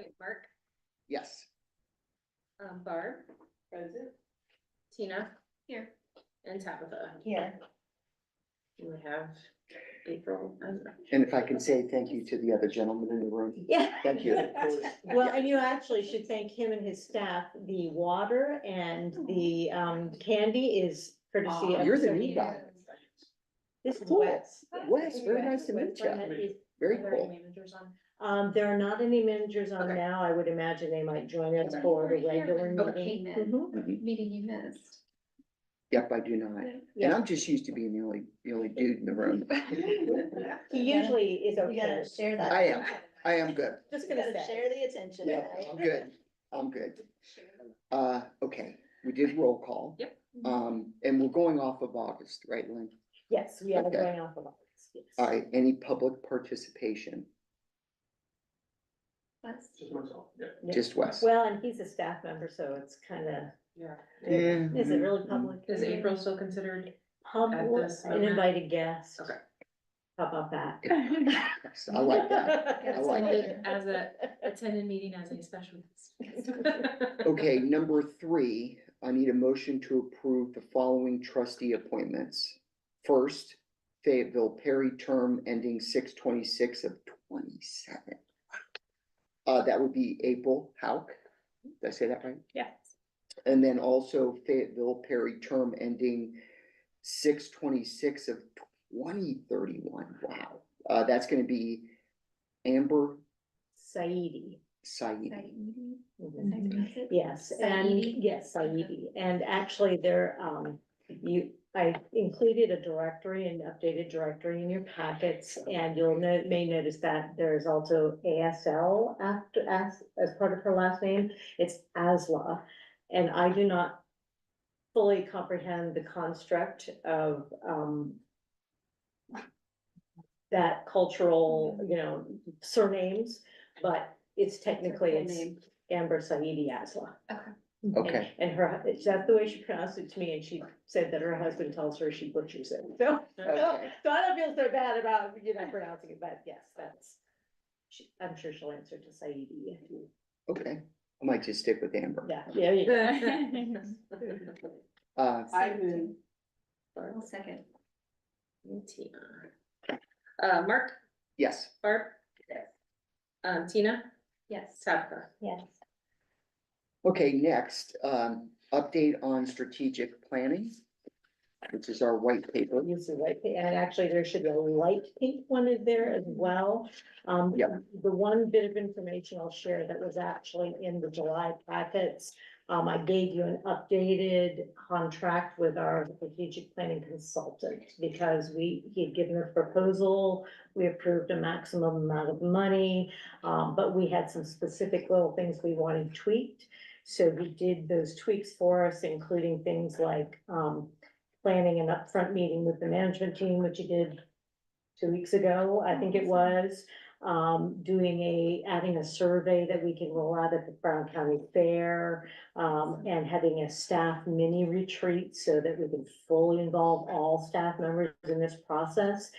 Okay, Mark, Yes. Barb. Present. Tina. Here. And Tabitha. Here. We have April. And if I can say thank you to the other gentleman in the room. Yeah. Thank you. Well, and you actually should thank him and his staff. The water and the candy is courtesy of. You're the new guy. This is Cool. Wes. Wes, very nice to meet you. Very cool. Managers on. There are not any managers on Okay. now. I would imagine they might join us for the regular meeting. Mhm. Meeting you missed. Yep, I do not. And Yeah, I'm just used to being the only dude in the room. he usually is You okay. gotta share that. I am good. Just You gonna gotta say. share the attention. Yeah, I'm good. I'm good. Okay, we did roll call. Yep. And we're going off of August, right, Lynn? Yes, we are Okay. going off of August, yes. All right, any public participation? Yeah. Just Wes? Well, and he's a staff member, so it's kind of, Yeah. is it really public? Is April still considered? Public, this an moment? invited guest. Okay. How about that? Yes, I like that. I like it. As attended meeting as a special guest. Okay, number 3, I need a motion to approve the following trustee appointments. First, Fayetteville Perry, term ending 6/26 of 27. That would be April Hauk. Did I say that right? Yeah. And then also Fayetteville Perry, term ending 6/26 of 2031. Wow. That's gonna be Amber Saidi. Saidi. Mhm. Yes, and yes, Saidi, and actually there, I included a directory, an updated directory in your packets, and you'll may notice that there's also ASL after, as part of her last name, it's Asla. And I do not fully comprehend the construct of, that cultural, surnames, but it's technically, it's Amber Saidi Asla. Okay, And that's the way she pronounced it to me, and she said that her husband tells her she butchers it, so. Okay. So I don't feel so bad about, pronouncing it, but yes, I'm sure she'll answer to Saidi. okay. I might just stick with Amber. Yeah. Uh, I'll second. Tina. Mark, yes. Barb. Tina, Yes. Tabitha. Yes. Okay, next, update on strategic planning, which is our white paper. Use the white, and actually there should be a light pink one in there as well. Yep. The one bit of information I'll share that was actually in the July packets. I gave you an updated contract with our strategic planning consultant because he had given a proposal. We approved a maximum amount of money, but we had some specific little things we wanted tweaked. So he did those tweaks for us, including things like, planning an upfront meeting with the management team, which he did 2 weeks ago, I think it was. Adding a survey that we can roll out at the Brown County Fair, and having a staff mini retreat so that we can fully involve all staff members in this process.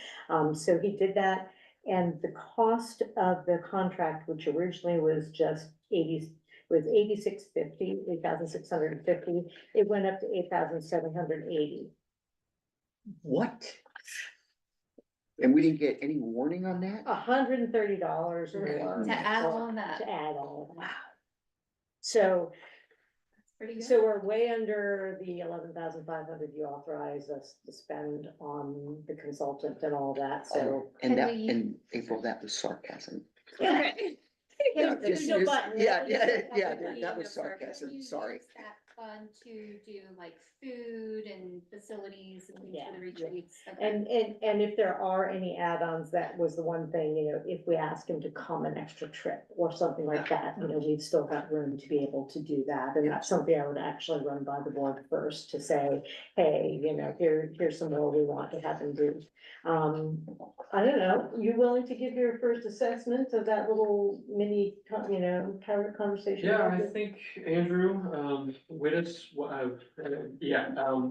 So he did that, and the cost of the contract, which originally was just $8,650, it went up to $8,780. What? And we didn't get any warning on that? $130 more. To add on that. To add all of that. So, That's pretty good. so we're way under the 11,500 you authorized us to spend on the consultant and all that, so. And Can that, we- and April, that was sarcasm. Okay. Yeah, There's just- no just- button. Yeah, Can that we was sarcasm, use sorry. that fund to do like food and facilities and things Yeah, for the retreats? Okay. And if there are any add-ons, that was the one thing, if we ask him to come an extra trip or something like that, we've still got room to be able to do that. And that's something I would actually run by the board first to say, hey, here's some more we want to have him do. I don't know, you willing to give your first assessment of that little mini, conversation? Yeah, I think Andrew,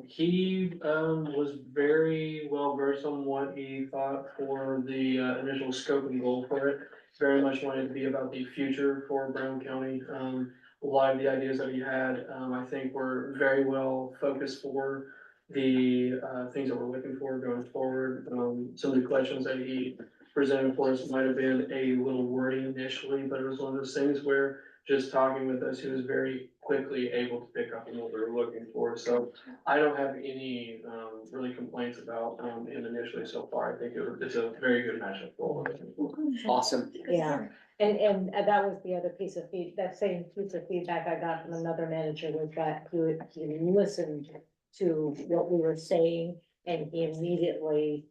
he, was very well versed on what he thought for the, initial scope and goal for it. Very much wanted to be about the future for Brown County. A lot of the ideas that he had, I think were very well focused for the, things that we're looking for going forward. Some of the questions that he presented for us might have been a little wordy initially, but it was one of those things where just talking with us, he was very quickly able to pick up on what we were looking for. So I don't have any, really complaints about, him initially so far. I think it's a very good matchup for what we're looking for. Awesome. Yeah. And that was the other piece of that same piece of feedback I got from another manager was that he listened to what we were saying and he immediately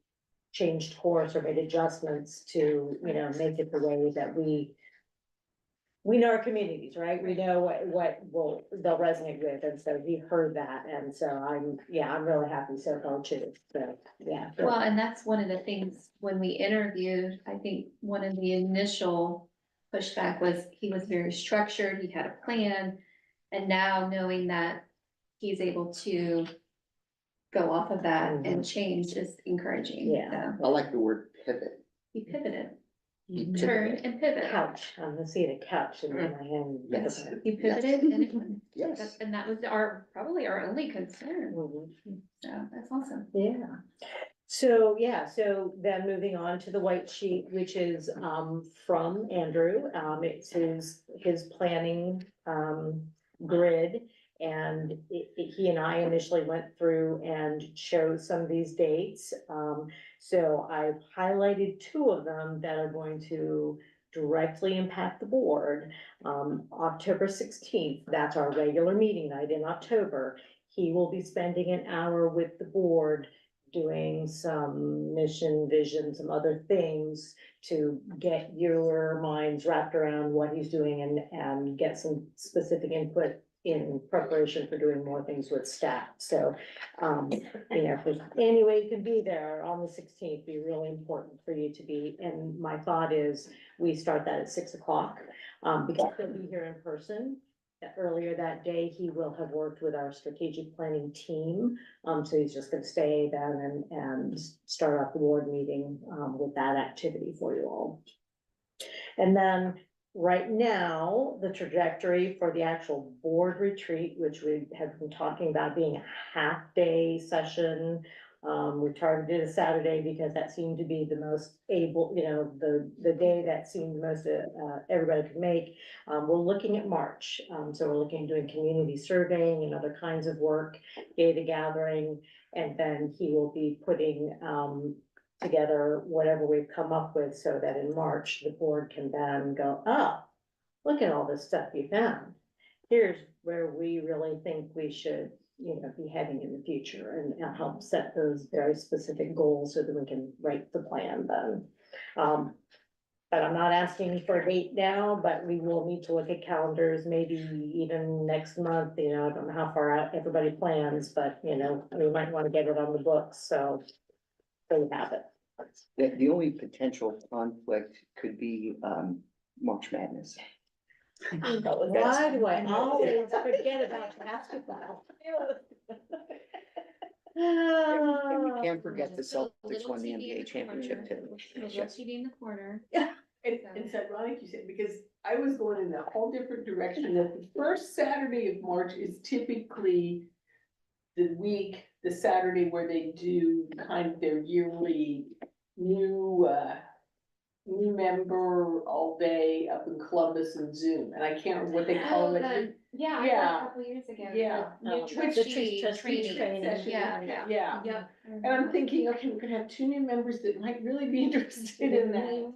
changed course or made adjustments to, make it the way that we know our communities, right? We know they'll resonate with, and so he heard that, and so I'm really happy so far too, so, yeah. Well, and that's one of the things when we interviewed, I think one of the initial pushback was he was very structured, he had a plan. And now knowing that he's able to go off of that and change is encouraging. Yeah. So I like the word pivot. he pivoted, You turned pivot. and pivoted. Couch, I'm gonna see the couch in my hand. Yes. He pivoted and it went. Yes. And that was probably our only concern. So that's awesome. Yeah. So then moving on to the white sheet, which is, from Andrew, it's his planning, grid. And he and I initially went through and chose some of these dates. So I've highlighted two of them that are going to directly impact the board. October 16th, that's our regular meeting night in October. He will be spending an hour with the board doing some mission, vision, some other things to get your minds wrapped around what he's doing and get some specific input in preparation for doing more things with staff. So, if there's any way you can be there on the 16th, be really important for you to be. And my thought is we start that at 6 o'clock, because he'll be here in person. Earlier that day, he will have worked with our strategic planning team. So he's just gonna stay then and start off the board meeting, with that activity for you all. And then right now, the trajectory for the actual board retreat, which we have been talking about being a half-day session. We targeted a Saturday because that seemed to be the most able, the day that seemed most, everybody could make. We're looking at March, so we're looking at doing community surveying and other kinds of work, data gathering, and then he will be putting, together whatever we've come up with so that in March, the board can then go, oh, look at all this stuff you found. Here's where we really think we should, be heading in the future and help set those very specific goals so that we can write the plan then. But I'm not asking for a date now, but we will need to look at calendars, maybe even next month, I don't know how far out everybody plans, but we might want to get it on the books, so we have it. The only potential conflict could be, March Madness. Why do I always forget about basketball? And we can't forget the Celtics Little won the TV in NBA the championship corner. too. Little TV in the corner. And it's ironic you said, because I was going in a whole different direction, that the first Saturday of March is typically the Saturday where they do kind of their yearly new member all day up in Columbus and Zoom, and I can't remember what they call it. Yeah, I Yeah. went a couple years ago. Yeah. New The trustee trustee training. training. Yeah. Yeah, Yep. and I'm thinking, okay, we're gonna have two new members that might really be interested in that.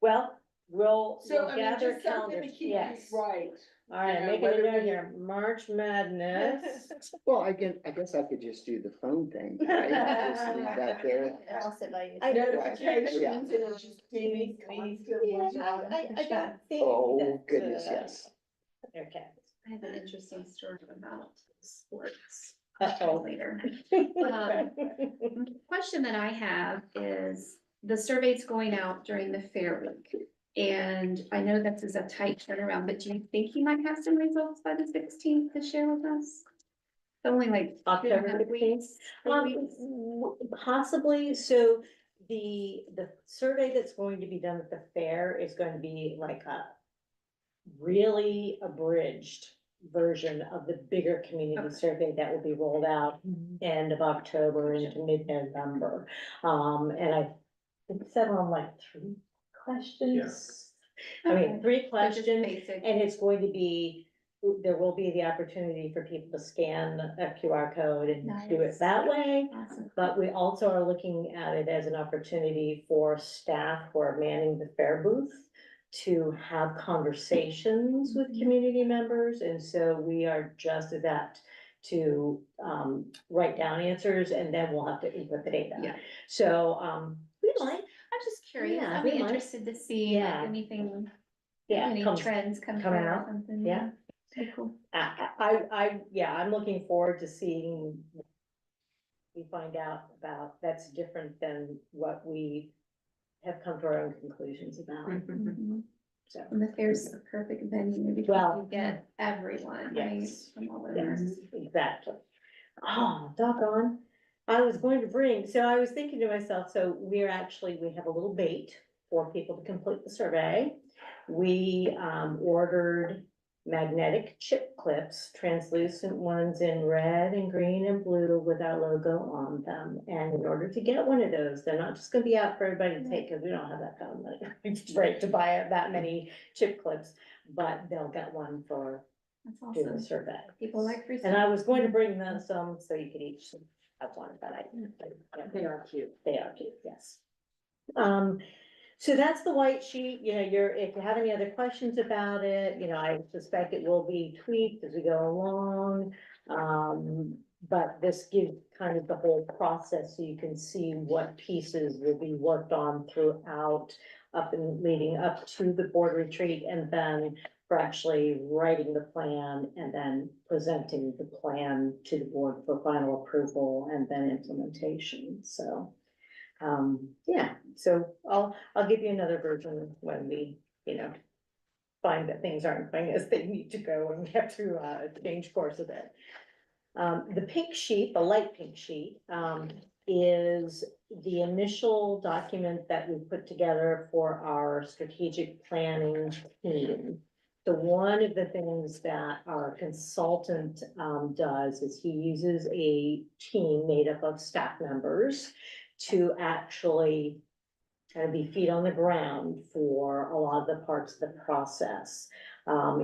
Well, we'll So, I mean, gather just something to calendars, keep yes. right. All right, Yeah, making a whether note we- here, March Madness. Well, I guess I could just do the phone thing, right? Just leave that there. I Notifications and it's just maybe I don't think Oh, that, goodness, yes. Okay. I have an interesting story about sports Uh-oh. later. Question that I have is the survey's going out during the fair week. And I know this is a tight turnaround, but do you think he might have some results by the 16th to share with us? Only like October 2.5 weeks. 3 weeks. Possibly, so the survey that's going to be done at the fair is going to be like a really abridged version of the bigger community Okay. survey that will be rolled out end of October into mid-November. And I think it's set on like 3 questions. I mean, Okay. 3 So just questions, basic. and it's going to be, there will be the opportunity for people to scan a QR code and do it Nice. that way. Awesome. But we also are looking at it as an opportunity for staff who are manning the fair booth to have conversations with community members, and so we are just adept to write down answers, and then we'll have to input the data. Yeah. So we might, I'm just curious. Yeah, I'd we be might. interested to see like Yeah. anything, yeah, any come- trends come come through or out. something. Yeah. Pretty cool. yeah, I'm looking forward to seeing what we find out about that's different than what we have come to our own conclusions about, Mhm. so. And the fair's a perfect venue because Well, you get everyone, right? yes. From all over. Yes, exactly. Oh, doggone. I was going to bring, so I was thinking to myself, so we have a little bait for people to complete the survey. We ordered magnetic chip clips, translucent ones in red and green and blue with our logo on them. And in order to get one of those, they're not just gonna be out for everybody to take, because we don't have that kind of money, right, to buy that many chip clips. But they'll get one for That's doing the awesome. survey. People like free And I stuff. was going to bring them some, so you could each have one, but They are cute. they are cute, yes. So that's the white sheet, you know, if you have any other questions about it, you know, I suspect it will be tweaked as we go along. But this gives kind of the whole process, so you can see what pieces will be worked on throughout, up and leading up to the board retreat, and then for actually writing the plan and then presenting the plan to the board for final approval and then implementation, so. Yeah, so I'll give you another version when we, you know, find that things aren't going as they need to go and we have to change course a bit. The pink sheet, the light pink sheet, is the initial document that we put together for our strategic planning team. So one of the things that our consultant does is he uses a team made up of staff members to actually kind of be feet on the ground for a lot of the parts of the process.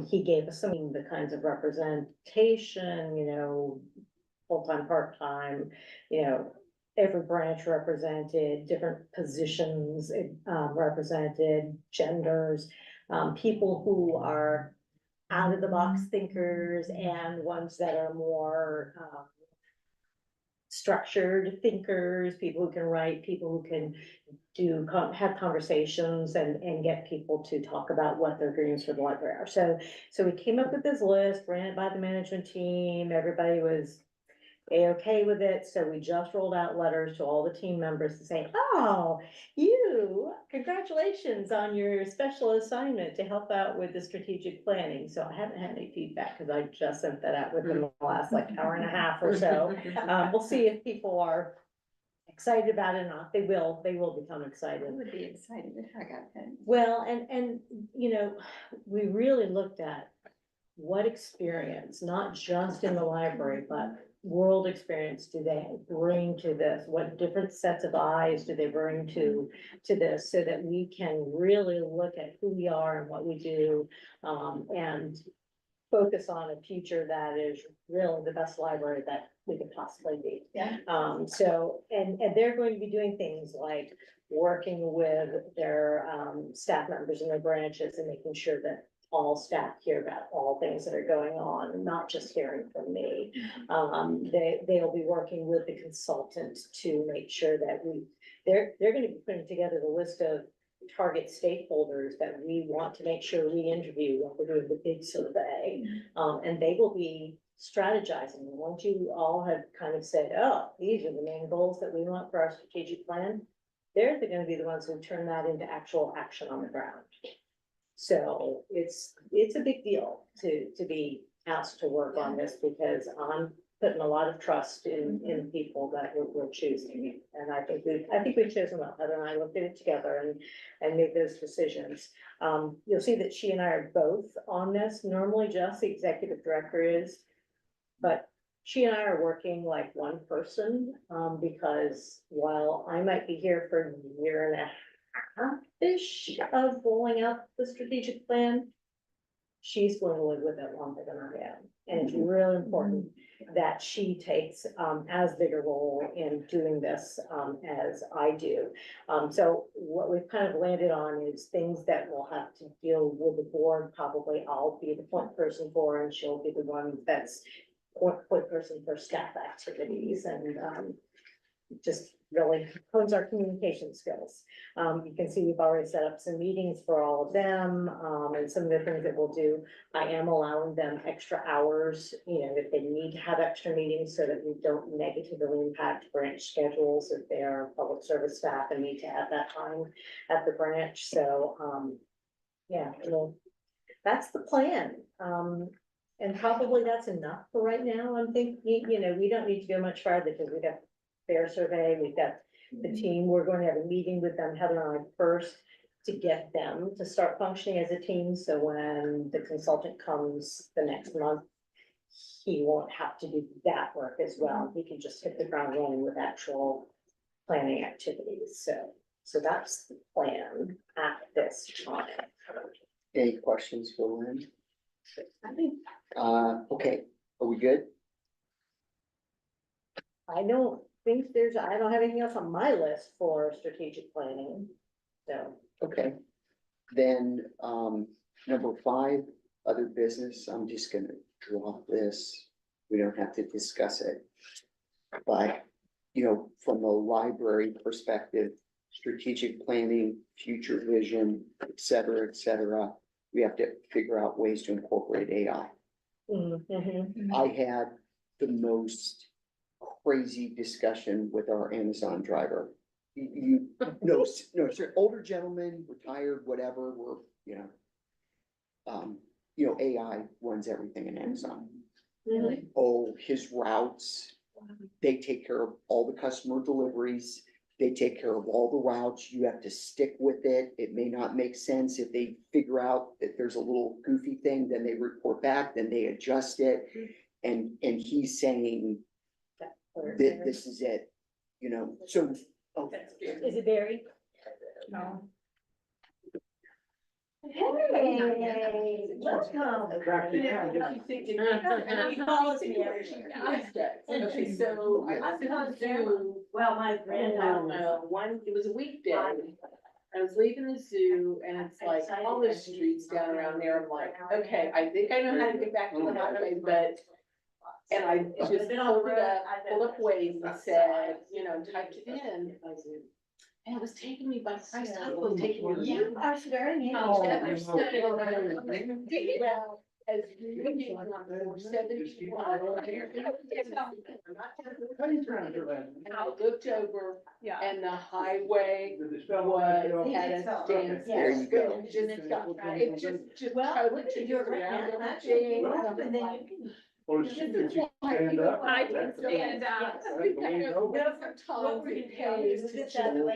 He gave us some of the kinds of representation, you know, full-time, part-time, you know, every branch represented, different positions represented, genders, people who are out of the box thinkers and ones that are more structured thinkers, people who can write, people who can have conversations and get people to talk about what their dreams for the library are. So we came up with this list, ran it by the management team, everybody was okay with it, so we just rolled out letters to all the team members to say, oh, congratulations on your special assignment to help out with the strategic planning. So I haven't had any feedback because I just sent that out within the last like hour and a half or so. We'll see if people are excited about it or not. They will become excited. I would be excited if I got that. Well, and, you know, we really looked at what experience, not just in the library, but world experience do they bring to this? What different sets of eyes do they bring to this, so that we can really look at who we are and what we do, and focus on a future that is really the best library that we could possibly be. Yeah. So, and they're going to be doing things like working with their staff members in their branches and making sure that all staff hear about all things that are going on, not just hearing from me. They'll be working with the consultant to make sure that they're gonna be putting together the list of target stakeholders that we want to make sure we interview when we're doing the big survey. And they will be strategizing. Once you all have kind of said, oh, these are the main goals that we want for our strategic plan, they're gonna be the ones who turn that into actual action on the ground. So it's a big deal to be asked to work on this because I'm putting a lot of trust in people that we're choosing. And I think we've chosen well. Heather and I looked at it together and made those decisions. You'll see that she and I are both on this. Normally just the executive director is, but she and I are working like one person, because while I might be here for a year and a half-ish of rolling out the strategic plan, she's going to live with it longer than I am. And it's really important that she takes as big a role in doing this as I do. So what we've kind of landed on is things that we'll have to deal with the board. Probably I'll be the point person for, and she'll be the one that's point person for staff activities and just really hones our communication skills. You can see we've already set up some meetings for all of them, and some of the things that we'll do. I am allowing them extra hours, if they need to have extra meetings so that we don't negatively impact branch schedules if they are public service staff and need to have that time at the branch. So, yeah, that's the plan. And probably that's enough for right now. I'm thinking, we don't need to go much farther because we got fair survey, we've got the team, we're going to have a meeting with them, Heather and I first, to get them to start functioning as a team, so when the consultant comes the next month, he won't have to do that work as well, he can just hit the ground running with actual planning activities, so that's the plan at this time. Any questions for Lynn? I think, Okay, are we good? I don't have anything else on my list for strategic planning, so. Okay, then, number 5, other business, I'm just gonna drop this, we don't have to discuss it. But, from a library perspective, strategic planning, future vision, et cetera, we have to figure out ways to incorporate AI. I had the most crazy discussion with our Amazon driver. No, sir, older gentleman, retired, whatever, AI runs everything in Amazon. Really? Oh, his routes, they take care of all the customer deliveries. They take care of all the routes. You have to stick with it. It may not make sense. If they figure out that there's a little goofy thing, then they report back, then they adjust it. And he's saying that this is it, so. Oh. Is it Barry? No. Hey, welcome. He follows me every day. Okay, so I was on Zoom, Well, my I grand. don't know, it was a weekday. I was leaving the zoo and it's like all those streets down around there. I'm like, okay, I think I know how to get back to the highway, but. And I just pulled up Waze and said, typed it in. And it was taking me by, I thought it was taking me. You are very. Well, as reading on 471. And I looked over and the highway was at a standstill. There you go. It just totally took you around everything. Or should you stand up? I can stand up. Sometimes it pays to double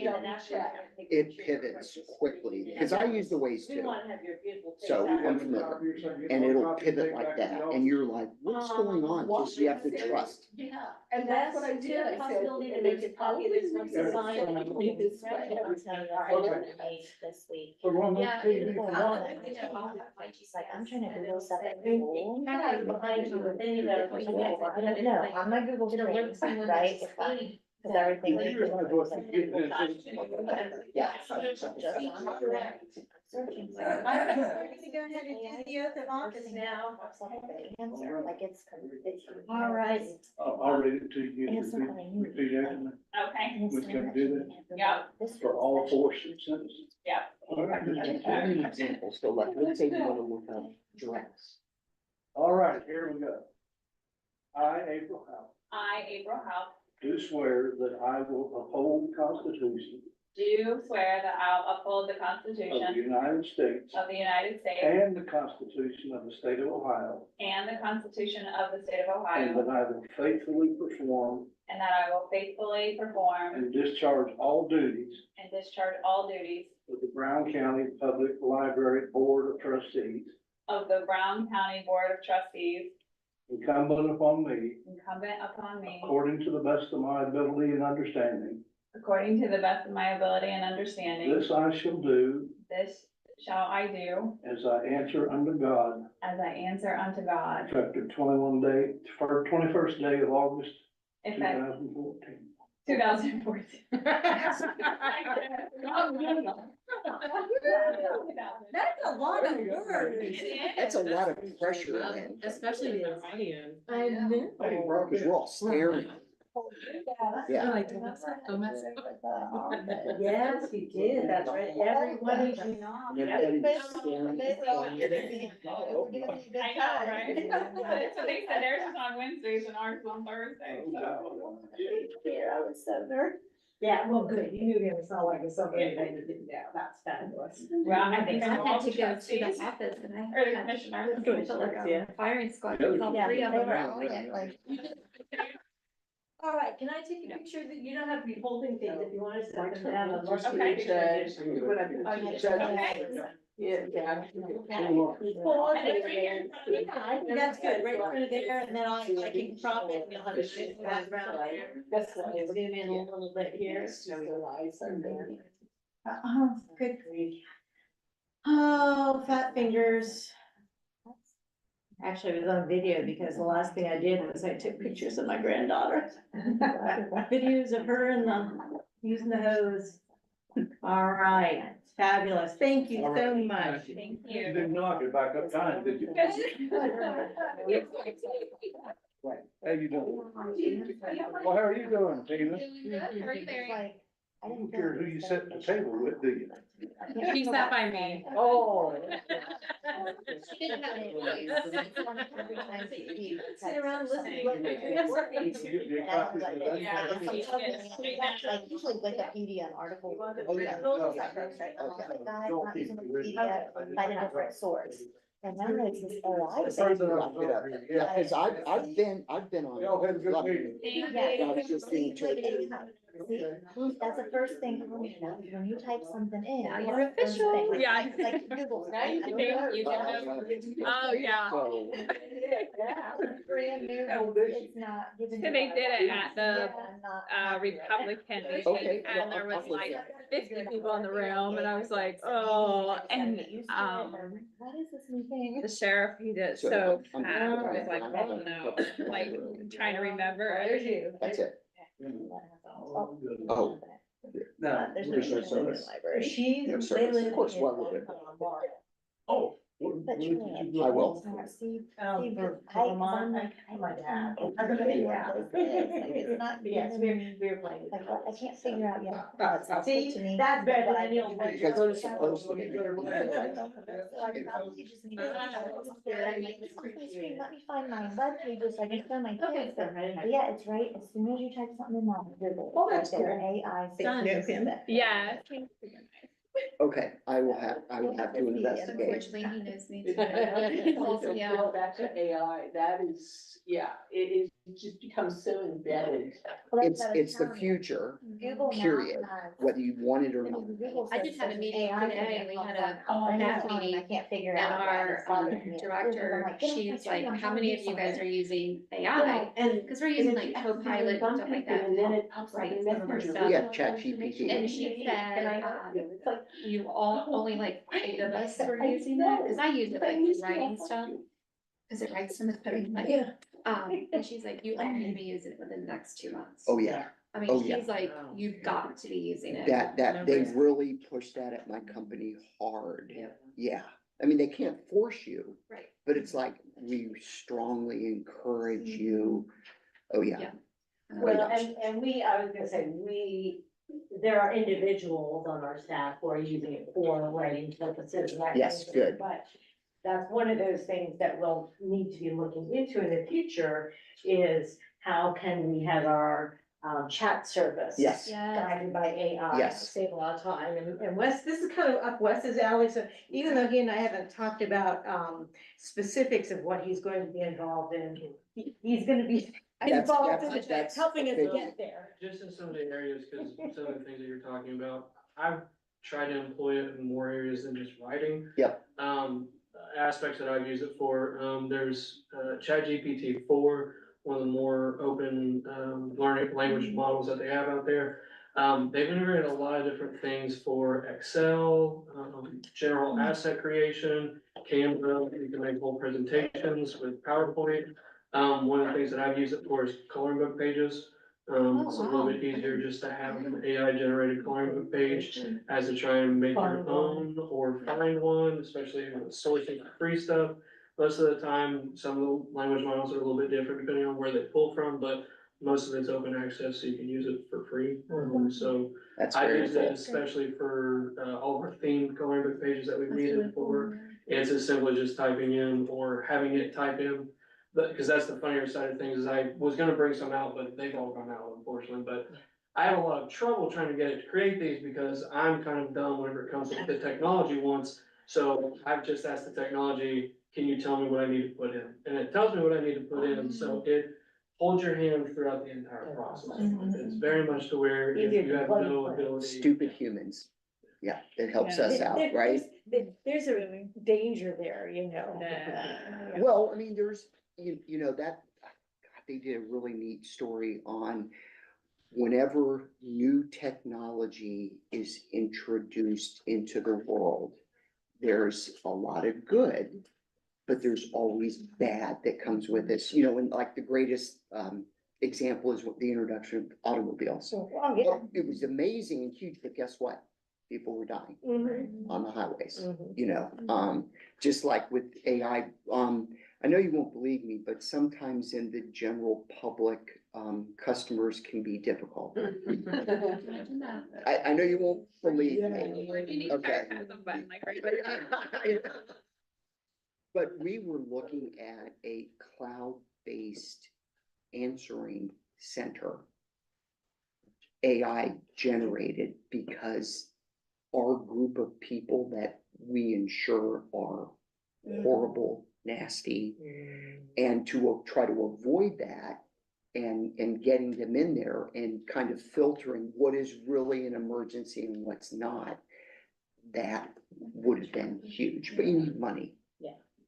check. It pivots quickly, because I use the Waze We too, want to have your beautiful. so I'm familiar, and it'll pivot like that, and you're like, what's going on? Just you have to trust. Yeah, and that's what I did. I said, Possibility to and make they a copy of this one Yeah. design. said, do this way. This week. So we're on the Yeah. TV. She's like, I'm trying to Google stuff at school. Behind you, but then you know, I don't know, on my Google Screen, right? Because everything. Well, you realize what you're getting into. Yeah. Just on there. Searching. I'm going to go ahead and do the oath of office now. Answer, like it's. All right. I'll read it to you. And it's not what I need. Repeat after me. Okay. We can do that. Yeah. For all 4 sentences. Yeah. All right. Give me an example, so let's say you wanna look up dress. All right, here we go. I, April Howe, I, April Howe, do swear that I will uphold the Constitution do swear that I'll uphold the of the Constitution United States of the United States and the Constitution of the State of Ohio, and the Constitution of the State of and Ohio, that I will faithfully perform and that I will faithfully perform and discharge all duties and discharge all duties of the Brown County Public Library Board of Trustees of the Brown County Board of Trustees incumbent upon me, incumbent upon me, according to the best of my ability and understanding. according to the best of my ability and understanding. This I shall do This shall I do as I answer unto God, as I answer unto God. effective 21st day of August, Effective 2014. 2014. That's a lot of work. That's a lot of pressure, man. Especially the audience. I know. Because we're all staring. Yeah. Yes, you did, that's right, everyone is. Everybody's staring. I know, right? That's what they said, theirs is on Wednesdays and ours is on Thursday, so. I was so nervous. Yeah, well, good, you knew there was not like somebody that you didn't know, that's fabulous. Well, I think I all had to the go to trustees the office and I or the had commissioners. I felt like a firing squad, because all three of them were on it, like. All right, can I take a picture that you don't have to be holding things if you want to set them down? I'd love to Okay. take a picture. Yeah, yeah. Pause it there. Yeah, I think that's good, right through there, and then I can crop it, you'll have a good background. That's what I Zoom in a little bit here. Good grief. Oh, fat fingers. Actually, it was on video because the last thing I did was I took pictures of my granddaughter. Videos of her and using the hose. All right, fabulous. Thank you so much. Thank You you. didn't knock it back up time, did you? How you doing? Well, how are you doing, Tina? How are you, Larry? I don't care who you sit at the table with, do you? She sat by me. Oh. Sit around listening. Like usually Wikipedia and articles. Oh, yeah. Guys not using Wikipedia, find a different source. And now it's this AI. The president Look it up. Yeah, cause I've been on. Y'all had a good lot of meeting. meetings. Yeah. I was just being told. See, that's the first thing, when you type something in. Now you're that's the first official. thing. Yeah. It's like Google. Now you can make- Oh, yeah. So, Brand new, it's not giving. So they did it at the, Not- Republican Okay. meeting, and there was like 50 people in the room, and I was like, oh, and, What is this new thing? the sheriff, he did So, so I'm- fast, I was like, oh no, like, trying to remember. that's it. Oh. No. There's There's no no service. library. She's, No they service. live Of course, in why would it? Oh. But you know, I will. See, For I, Vermont, like, I might have. Yeah. It's not Yes, giving me, we're playing. like, I can't figure out yet. how it's helpful See, to me. that's better than I knew. Because it's supposed to be. So I probably just need to. Let me find my web pages, so I can show my kids, but yeah, it's right, as soon as you type something in on Google. Oh, that's right there, cool. AI. Done. Yeah. Okay, I will have to investigate. Unfortunately, he knows me too. Yeah. Go back to AI, that is, yeah, it just becomes so embedded. Well, that's what I was It's the telling you. future, Google now period, has- whether you want it or I not. mean, Google I says just had a there's meeting AI today, that we comes had up. a And staff that's one meeting, I can't figure and out. our It's bothering me. director, I'm like, get off my she's tree, like, I'm how trying many to of do you guys are something. using AI? And Because we're using like Copilot and stuff like that. And then it pops up Write in some of our Messenger. stuff. Yeah, ChatGPT. And she said, It's like, you all, only like 8 of us were using it, because I use it like for writing stuff. Because it writes them better than like, and she's like, you all need to be using it within the next 2 months. Oh, yeah, I oh, mean, yeah. she's like, you've got to be using it. they really push that at my company hard. Yeah, I mean, they can't force you, Right. but it's like, we strongly encourage you. Oh, yeah. Yeah. Well, and we, I was gonna say, there are individuals on our staff who are using it for writing purposes. and that kind Yes, of thing, good. But that's one of those things that we'll need to be looking into in the future is how can we have our chat service. Yes. Guided by AI. Yes. Save a lot of time, and Wes, this is kind of up Wes's alley, so even though he and I haven't talked about, specifics of what he's going to be involved in, he's gonna be involved in that's helping us big. get there. Just in some of the areas, cause some of the things that you're talking about, I've tried to employ it in more areas than just writing. Yep. Aspects that I've used it for, there's, ChatGPT 4, one of the more open, learning language models that they have out there. They've integrated a lot of different things for Excel, general asset creation, Canva, you can make whole presentations with PowerPoint. One of the things that I've used it for is coloring book pages. It's a little bit easier just to have an AI generated coloring book page as to try and make your own or find one, especially with sourcing free stuff. Most of the time, some of the language models are a little bit different depending on where they pull from, but most of it's open access, so you can use it for free. So That's I very use it cool. especially for, all of our themed coloring book pages that we've needed it for. It's as simple as just typing in or having it type in. But, cause that's the funnier side of things, is I was gonna bring some out, but they've all gone out unfortunately, but I have a lot of trouble trying to get it to create these because I'm kind of dumb whenever it comes to the technology once. So I've just asked the technology, can you tell me what I need to put in? And it tells me what I need to put in, so it holds your hand throughout the entire process. It's very much to where if you have no ability. Stupid humans. Yeah, it helps us out, right? There's a danger there, you know. Nah. Well, I mean, there's, you know, that, God, they did a really neat story on whenever new technology is introduced into the world, there's a lot of good, but there's always bad that comes with this, you know, and like the greatest, example is what the introduction of automobiles. So, oh, yeah. Well, it was amazing and huge, but guess what? People were dying on the highways, you know, just like with AI. I know you won't believe me, but sometimes in the general public, customers can be difficult. I know you won't believe me. Okay. But we were looking at a cloud-based answering center, AI generated, because our group of people that we insure are horrible, nasty, and to try to avoid that and getting them in there and kind of filtering what is really an emergency and what's not, that would have been huge, but you need money.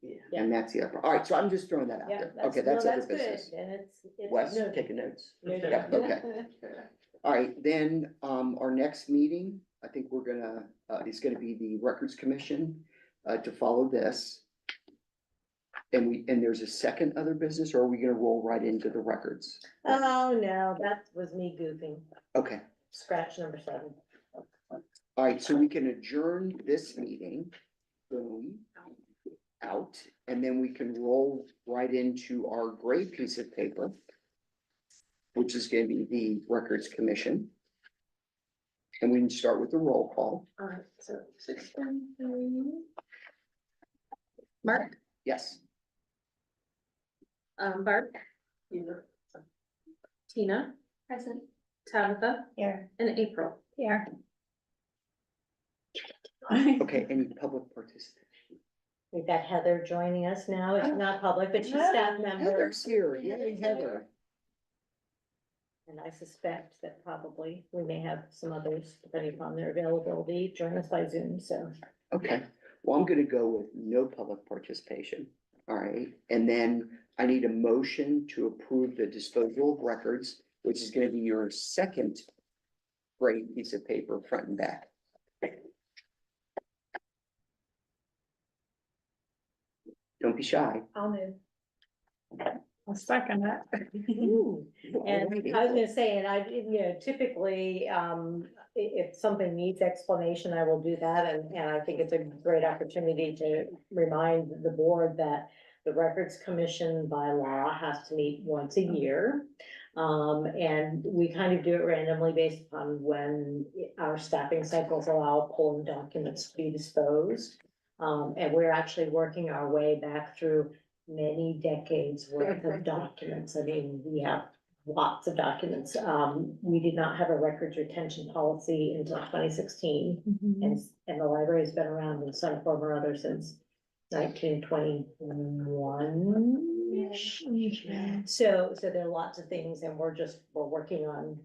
Yeah. And that's the other, all right, so I'm just throwing that out Yeah, there. Okay, that's other good, business. and it's Wes, noted. taking notes. Noted. Yeah, okay. All right, then, our next meeting, I think we're gonna, is gonna be the Records Commission, to follow this. And there's a second other business, or are we gonna roll right into the records? Oh, no, that was me goofing, Okay, scratch number 7. all right, so we can adjourn this meeting, boom, out, and then we can roll right into our gray piece of paper, which is gonna be the Records Commission. And we can start with the roll call. All right, so 6:10. Mark, Yes. Barb, Tina, Present. Tabitha, Here. and April. Here. Okay, any public participation? we've got Heather joining us now, it's not public, but she's staff member. Heather's here, yay, Heather. And I suspect that probably we may have some others, depending upon their availability, join us by Zoom, so. Okay, well, I'm gonna go with no public participation, all right? And then I need a motion to approve the disposal of records, which is gonna be your second gray piece of paper, front and back. Don't be shy. I'll move. I'll second that. And I was gonna say, and I, you know, typically, if something needs explanation, I will do that, and I think it's a great opportunity to remind the board that the Records Commission by law has to meet once a year. And we kind of do it randomly based upon when our staffing cycles allow pulling documents to be disposed. And we're actually working our way back through many decades worth of documents. I mean, we have lots of documents. We did not have a records retention policy until 2016. And the library's been around in some form or other since 1921. So there are lots of things and we're working on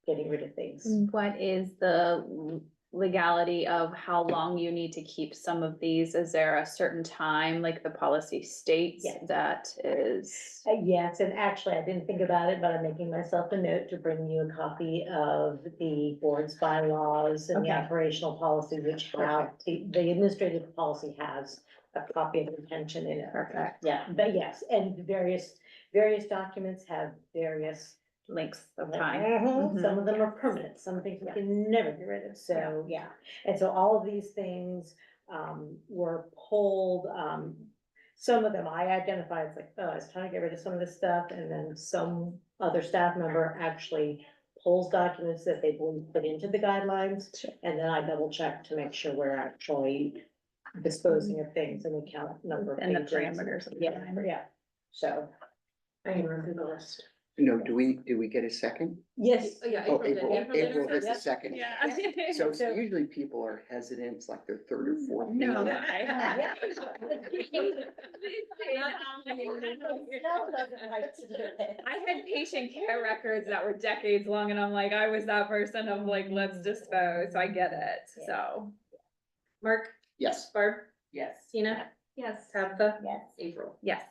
getting rid of things. What is the legality of how long you need to keep some of these? Is there a certain time, like the policy states, Yes. that is? Yes, and actually, I didn't think about it, but I'm making myself a note to bring you a copy of the board's bylaws and the Okay. operational policy, which have, the administrative policy has a copy of retention in it. Perfect. Yeah, but yes, and various documents have various. Lengths of time. Some of them are permanent, some things we can never get rid of, so, yeah. And so all of these things, were pulled, some of them I identified, it's like, oh, I was trying to get rid of some of this stuff, and then some other staff member actually pulls documents that they believe put into the guidelines, and then I double check to make sure we're actually disposing of things and we count number of And the pages. parameters. of the Yeah, time. yeah, so. I can run through the list. No, do we get a second? Yes. Yeah. Oh, April did. April has Yep. a second. Yeah. So So- usually people are hesitant, it's like their third or fourth. No, meeting. I. I had patient care records that were decades long and I'm like, I was that person of like, let's dispose, I get it, so. Mark, Yes, Barb, Yes. Tina, Yes. Tabitha, Yes. April. Yes.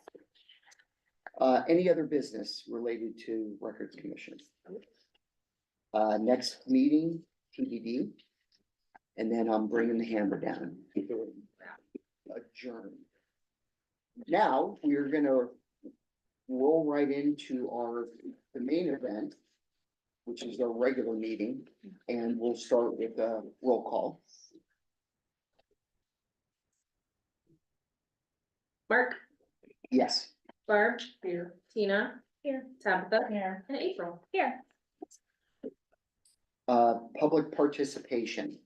any other business related to Records Commission? Next meeting, TBD. And then I'm bringing the hammer down. Adjourn. Now, we're gonna roll right into the main event, which is our regular meeting, and we'll start with a roll call. Mark, Yes, Barb, here, Tina. Here. Tabitha. Here. And April. Here. public participation.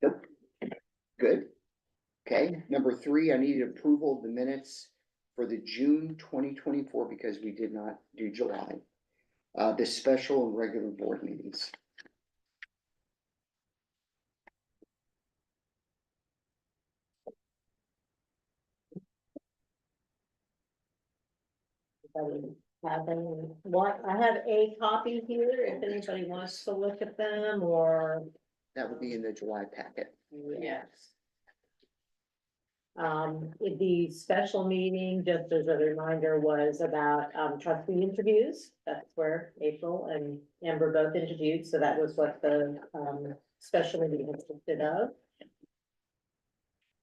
Nope. Good. Okay, number 3, I needed approval of the minutes for the June 2024 because we did not do July. The special and regular board meetings. I have a copy here, if anybody wants to look at them, or, That would be in the July packet. yes. The special meeting, just as a reminder, was about, trustee interviews. That's where April and Amber both interviewed, so that was what the, special meeting consisted of.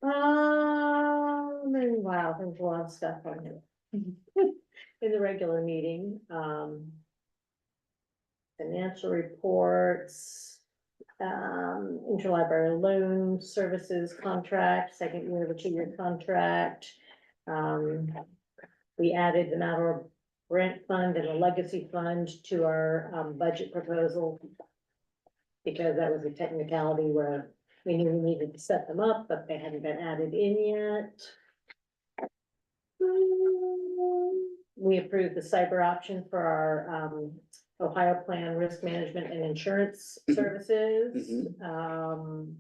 And wow, there's a lot of stuff on here. In the regular meeting, financial reports, interlibrary loan services contract, second year of a 2-year contract. We added an our grant fund and a legacy fund to our, budget proposal. Because that was a technicality where we knew we needed to set them up, but they hadn't been added in yet. We approved the cyber option for our, Ohio Plan Risk Management and Insurance Services. And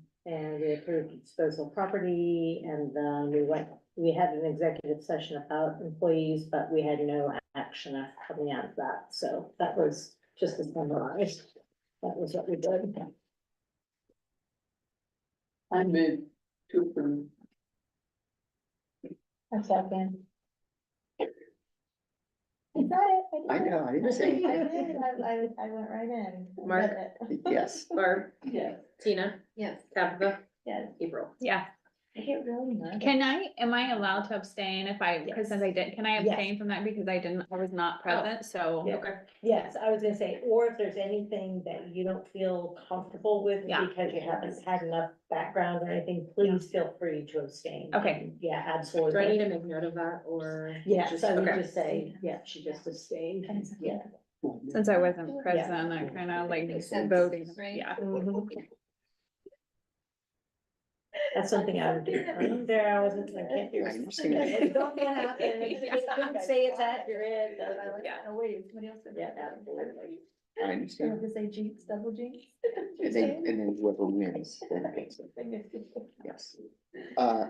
we approved disposal of property, and then we had an executive session about employees, but we had no action coming out of that, so that was just to summarize. That was what we did. I moved to approve. A second. Is that it? I know, I didn't say. I did, I went right in. Mark. Yes, Barb, Yes. Tina, Yes. Tabitha, Yes, April. Yeah. I get really nervous. Am I allowed to abstain if I, because since I did, can I Yes. abstain from that because I was not present, so. Yeah. Okay. Yes, I was gonna say, or if there's anything that you don't feel comfortable with Yeah. because you haven't had enough background or anything, please feel free to abstain. Okay. Yeah, Do I need absolutely. to make note of that or? Yes, I would Okay. just say, yeah, she just abstained, yeah. Since I wasn't present, I kind of like Makes sense, voting, right? yeah. Mhm. That's something I would do. There, I wasn't, I can't do. I understand. It don't happen. It couldn't say it's accurate. Yeah. Oh, wait, somebody else said Yeah, that. absolutely. I understand. To say jinx, double jinx. And then whoever wins, then gets it. Yes.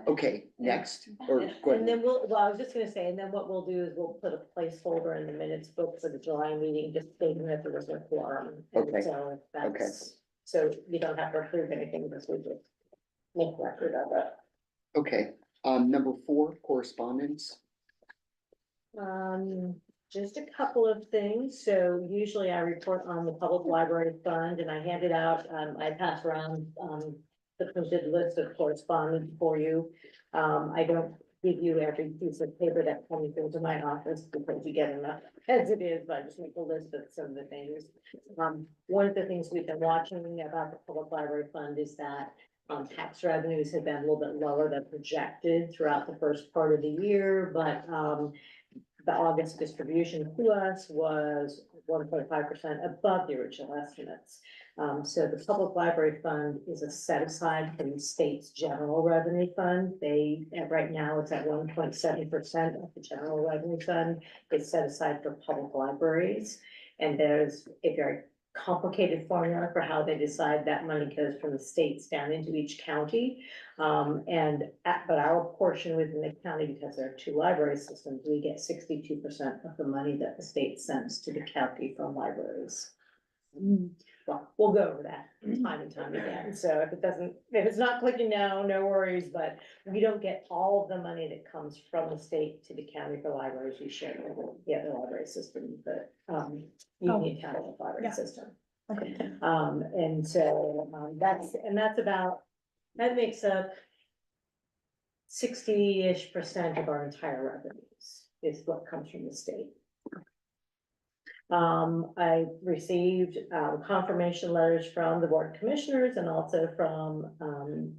Okay, next, or go And ahead. then well, I was just gonna say, and then what we'll do is we'll put a placeholder in the minutes book for the July meeting, just stating that there was a quorum. And Okay. So if that's, so you don't have to approve anything, this would just make record of it. Okay, number 4, correspondence. Just a couple of things. So usually I report on the public library fund and I handed out, I pass around, the printed list of correspondence for you. I don't give you every piece of paper that comes into my office because you get enough as it is, but I just make a list of some of the things. One of the things we've been watching about the public library fund is that tax revenues have been a little bit lower than projected throughout the first part of the year, but the August distribution to us was 1.5% above the original estimates. So the public library fund is a set aside from the state's general revenue fund. Right now it's at 1.7% of the general revenue fund. It's set aside for public libraries. And there's a very complicated formula for how they decide that money goes from the states down into each county. But our portion within the county, because there are 2 library systems, we get 62% of the money that the state sends to the county from libraries. Well, we'll go over that time and time again. So if it's not clicking now, no worries, but we don't get all of the money that comes from the state to the county for libraries. We share with the other library system, but, Union County Library System. And so, that makes up 60-ish% of our entire revenues is what comes from the state. I received confirmation letters from the Board of Commissioners and also from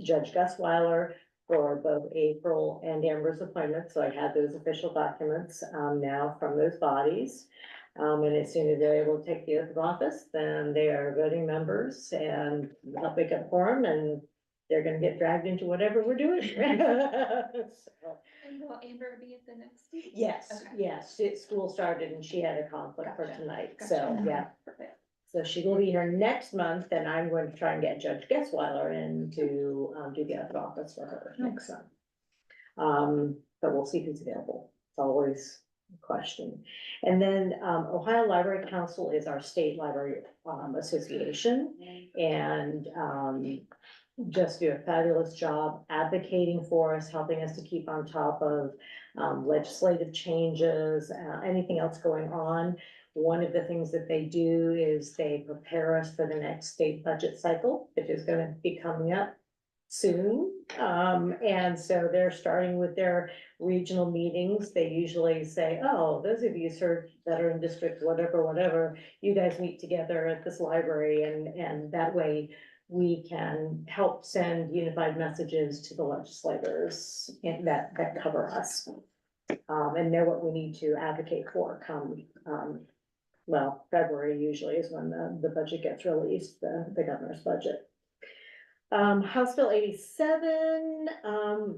Judge Gusweiler for both April and Amber's appointments. So I had those official documents now from those bodies. And as soon as they're able to take the oath of office, then they are voting members and I'll pick up for them and they're gonna get dragged into whatever we're doing. So, And will Amber be at the next meeting? yes, Okay. yes, school started and she had a conflict for Gotcha, tonight, gotcha. so, yeah. Perfect. So she will be here next month, and I'm going to try and get Judge Gessweiler in to, do the other office for her next month. But we'll see who's available. It's always a question. And then, Ohio Library Council is our state library, association, and, just do a fabulous job advocating for us, helping us to keep on top of legislative changes, anything else going on. One of the things that they do is they prepare us for the next state budget cycle, which is gonna be coming up soon. And so they're starting with their regional meetings. They usually say, oh, those of you serve veteran district, whatever, you guys meet together at this library, and that way we can help send unified messages to the legislators that cover us. And know what we need to advocate for come, February usually is when the budget gets released, the governor's budget. House Bill 87,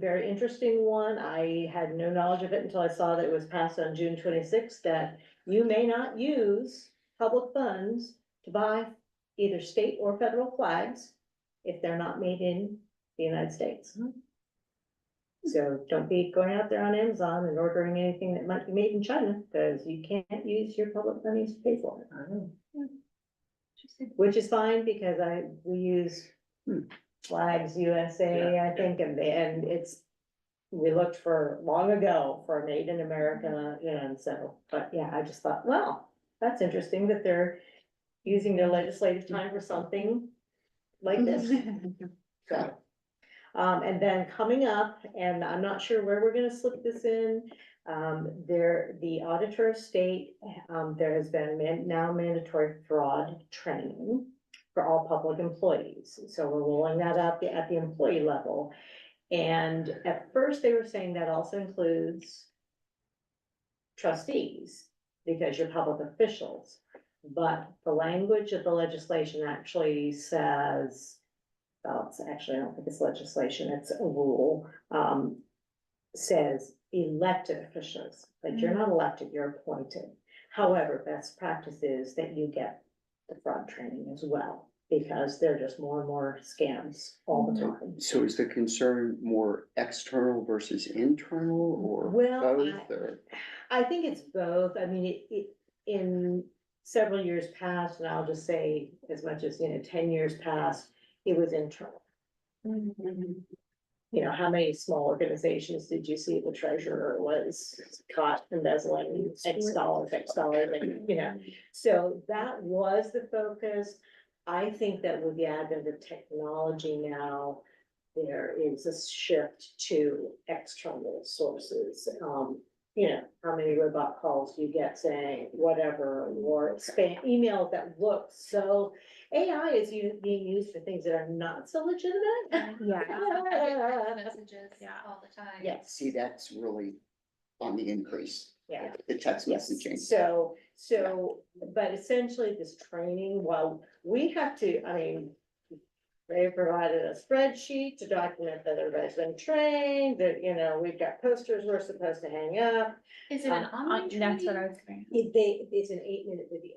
very interesting one. I had no knowledge of it until I saw that it was passed on June 26th, that you may not use public funds to buy either state or federal flags if they're not made in the United States. So don't be going out there on Amazon and ordering anything that might be made in China, because you can't use your public monies to pay for it. Which is fine, because we use Flags USA, I think, and we looked for long ago for Made in America, and so, but yeah, I just thought, well, that's interesting that they're using their legislative time for something like this. So, and then coming up, and I'm not sure where we're gonna slip this in, the Auditor of State, there has been now mandatory fraud training for all public employees. So we're rolling that out at the employee level. And at first they were saying that also includes trustees, because you're public officials. But the language of the legislation actually says well, it's actually, I don't think it's legislation, it's a rule, says elected officials, but you're not elected, you're appointed. However, best practice is that you get the fraud training as well, because there are just more and more scams all the time. So is the concern more external versus internal or Well, both or? I think it's both. I mean, in several years past, and I'll just say as much as, 10 years past, it was internal. You know, how many small organizations did you see the treasurer was caught embezzling X dollars, and, so that was the focus. I think that with the advent of technology now, there is a shift to external sources. How many robot calls you get saying whatever, or spam emails that look so, AI is being used for things that are not so legitimate. Yeah. Messages Yeah. all the time. Yes. See, that's really on the increase, Yeah. the text Yes, messaging. so, but essentially this training, while we have to, they provided a spreadsheet to document that everybody's been trained, that, we've got posters we're supposed to hang up. Is it an online That's what I training? was saying. It's an 8-minute video.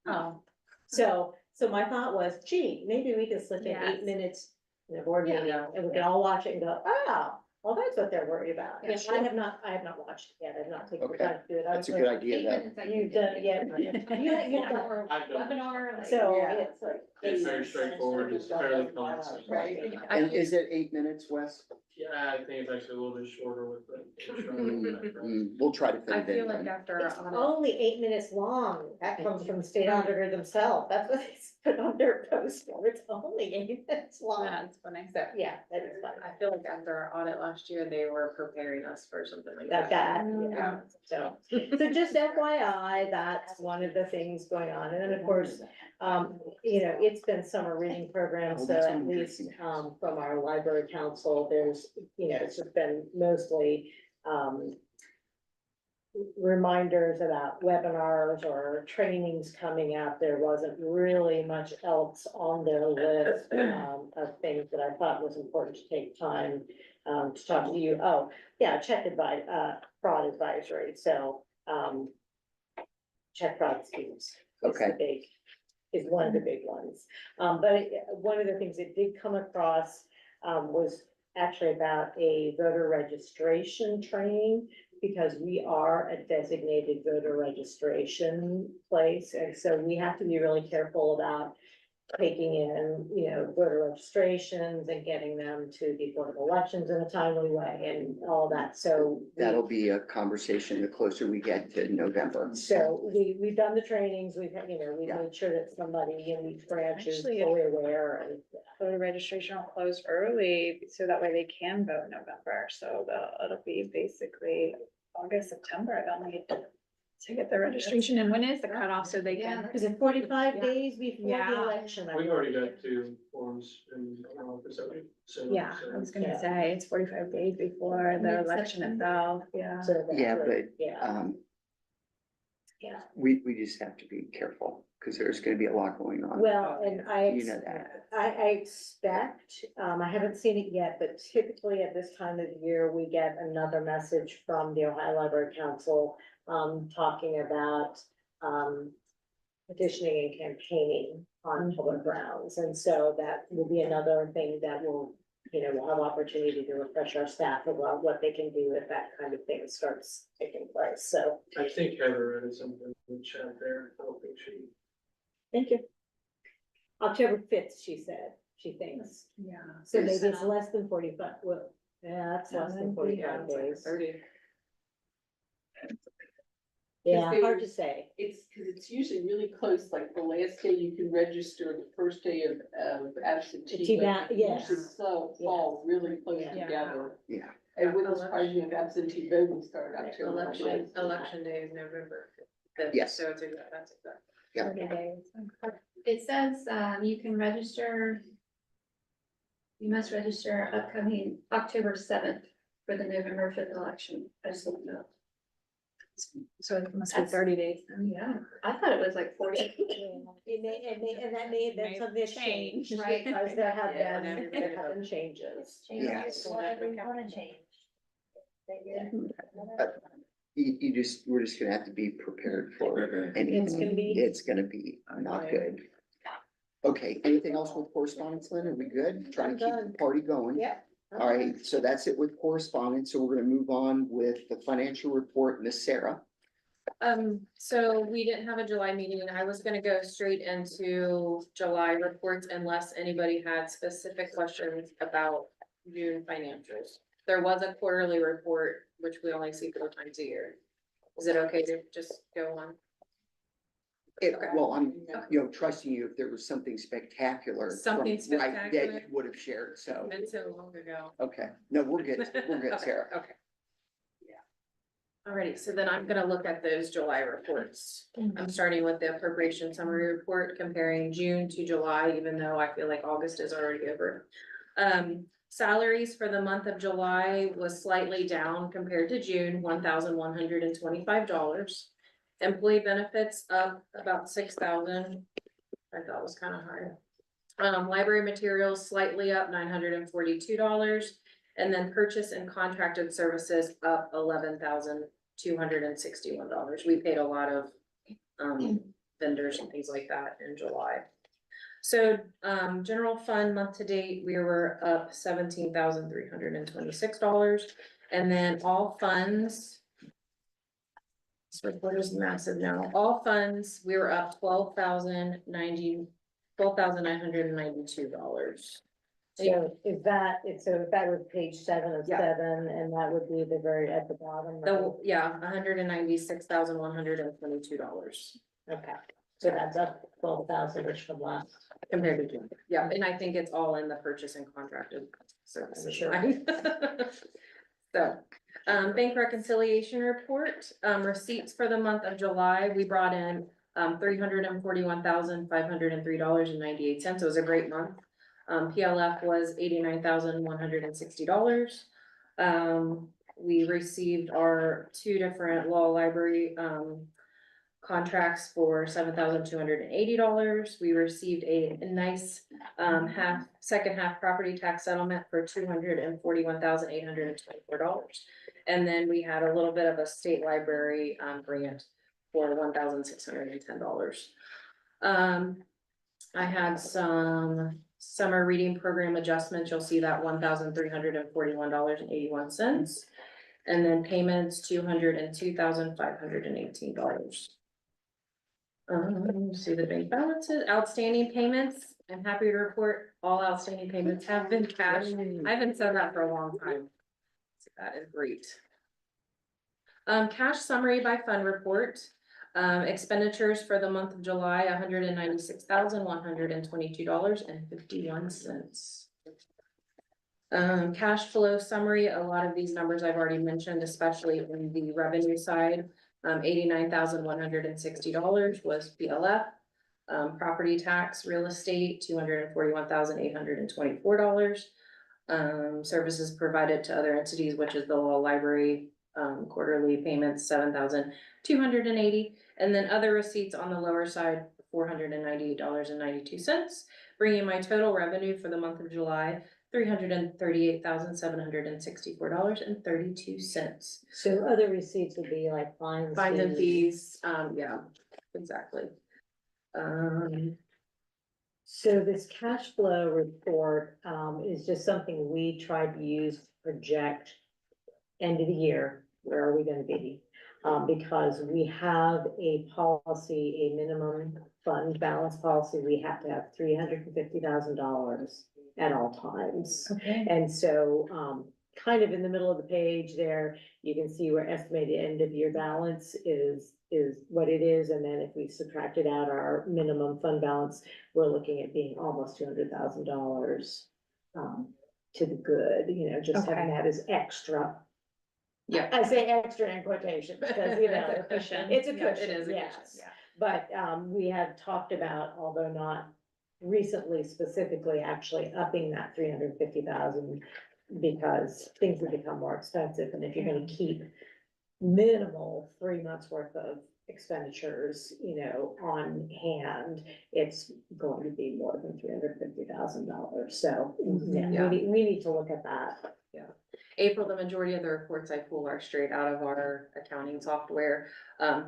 Oh, So my thought was, gee, maybe we can slip in Yes. 8 minutes in a board Yeah. meeting and we can all watch it and go, oh, well, that's what they're worried about. Yeah, Yes, I have not watched it yet. I've not taken the Okay. time to do it. I That's a was good like, idea, 8 though. minutes, I can You've do done, it. yeah. You've done I've done it. Webinar, like. So Yeah. it's like. It's very straightforward, it's fairly common. Right. And is it 8 minutes, Wes? Yeah, I think it's actually a little bit shorter with the. We'll try to fit I it feel in like then. after It's audit, only 8 minutes long. That comes from the state auditor themselves. That's what they put on their post. It's only 8 minutes long. that's funny. So Yeah, that is fun. I feel like after our audit last year, they were preparing us for something like Like that. that, yeah. So just FYI, that's one of the things going on. And then, of course, it's been summer reading program, Oh, so that's what at I'm least, drinking. from our library council, there's, it's just been mostly, reminders about webinars or trainings coming up. There wasn't really much else on their list, of things that I thought was important to take time, to talk to you. Oh, yeah, fraud advisory, so, check fraud schemes. Is one of the big ones. But one of the things that did come across, was actually about a voter registration training, because we are a designated voter registration place, and so we have to be really careful about taking in, voter registrations and getting them to the Board of Elections in a timely way and all that, so. That'll be a conversation the closer we get to November. So we've done the trainings, we've had, we've Yeah. made sure that somebody in each branch is Actually, fully aware and. voter registration will close early, so that way they can vote in November, so it'll be basically August, September, they'll need to get their registration, and when is the cutoff, so they Yeah, can. Is it 45 Yeah. days before the Yeah. election? I We've already believe? got 2 forms in our office, so. Yeah, I was gonna say, it's 45 days before the election itself, yeah. So that's Yeah, right. but, Yeah, yeah. we just have to be careful, because there's gonna be a lot going on. Well, and You know that. I expect, I haven't seen it yet, but typically at this time of the year, we get another message from the Ohio Library Council, talking about, petitioning and campaigning on public grounds. And so that will be another thing that will, we'll have opportunity to refresh our staff about what they can do if that kind of thing starts taking place. So, I think Heather added something in the chat there, I don't think she. thank you. October 5th, she said, she thinks. Yeah. So maybe it's less than 45, well, yeah, that's less than 45 days. 30. Yeah, hard to there's- say. It's, cause it's usually really close, like the last day you can register, the first day of absentee. voting. Yes. Usually so fall really close Yeah. together. Yeah, It wouldn't surprise you if absentee voting started October. Election day is November 5th. Yes. So it's exactly, that's exactly. 30 days. It says, you can register. You must register upcoming October 7th for the November 5th election. I just looked it up. So it must be That's- 30 days. Yeah, I thought it was like 40. And that may, that's something that's changed, Right. because there have Yeah, been, whatever. there have been changes. Yes. Whatever you wanna change. You just, we're just gonna have to be prepared for anything. It's gonna be- It's gonna be not good. Okay, anything else with correspondence, Lynn? Are we good? Trying to keep the party going? Yeah. All right, so that's it with correspondence. So we're gonna move on with the financial report, Miss Sarah. So we didn't have a July meeting. I was gonna go straight into July reports unless anybody had specific questions about June financials. There was a quarterly report, which we only see 4 times a year. Is it okay to just go on? Okay. Well, I'm, trusting you if there was something spectacular. Something right, That spectacular? you would have shared, so, Been so long ago. okay. No, we're good. We're good, Okay, Sarah. Okay. Alrighty, so then I'm gonna look at those July reports. I'm starting with the appropriation summary report comparing June to July, even though I feel like August is already over. Salaries for the month of July was slightly down compared to June, $1,125. Employee benefits up about 6,000. I thought was kind of high. Library materials slightly up $942. And then purchase and contracted services up $11,261. We paid a lot of vendors and things like that in July. So general fund month to date, we were up $17,326. And then all funds. This report is massive now. All funds, we were up $12,992. So is that, so that was page 7 of Yeah. 7, and that would be the very at the bottom. right? Yeah, $196,122 Okay, so that's up 12,000-ish from last. compared to June. Yeah, and I think it's all in the purchase and contracted services. Sure. line. So, bank reconciliation report, receipts for the month of July, we brought in $341,503.98. It was a great month. PLF was $89,160. We received our 2 different law library, contracts for $7,280. We received a nice, second half property tax settlement for $241,824. And then we had a little bit of a state library, grant for $1,610. I had some summer reading program adjustments. You'll see that $1,341.81. And then payments, $202,518. See the bank balances, outstanding payments. I'm happy to report all outstanding payments have been cashed. I haven't said that for a long time. So that is great. Cash summary by fund report. Expenditures for the month of July, $196,122.51. Cash flow summary, a lot of these numbers I've already mentioned, especially in the revenue side. $89,160 was PLF. Property tax, real estate, $241,824. Services provided to other entities, which is the law library, quarterly payments, $7,280. And then other receipts on the lower side, $498.92, bringing my total revenue for the month of July, $338,764.32. So other receipts would be like fines. Fines and fees, yeah, exactly. So this cash flow report, is just something we tried to use to project end of the year, where are we gonna be? Because we have a policy, a minimum fund balance policy, we have to have $350,000 at all times. Okay. And so, kind of in the middle of the page there, you can see where estimated end of year balance is what it is, and then if we subtracted out our minimum fund balance, we're looking at being almost $200,000 to the good, just having that as extra. Yeah. I say extra in quotation, because, It's a cushion. it's a Yeah, cushion, it is a yes. cushion, yeah. But, we had talked about, although not recently specifically, actually upping that 350,000 because things have become more expensive, and if you're gonna keep minimal 3 months worth of expenditures, on hand, it's going to be more than $350,000. So Yeah. we need to look at that. April, the majority of the reports I pull are straight out of our accounting software.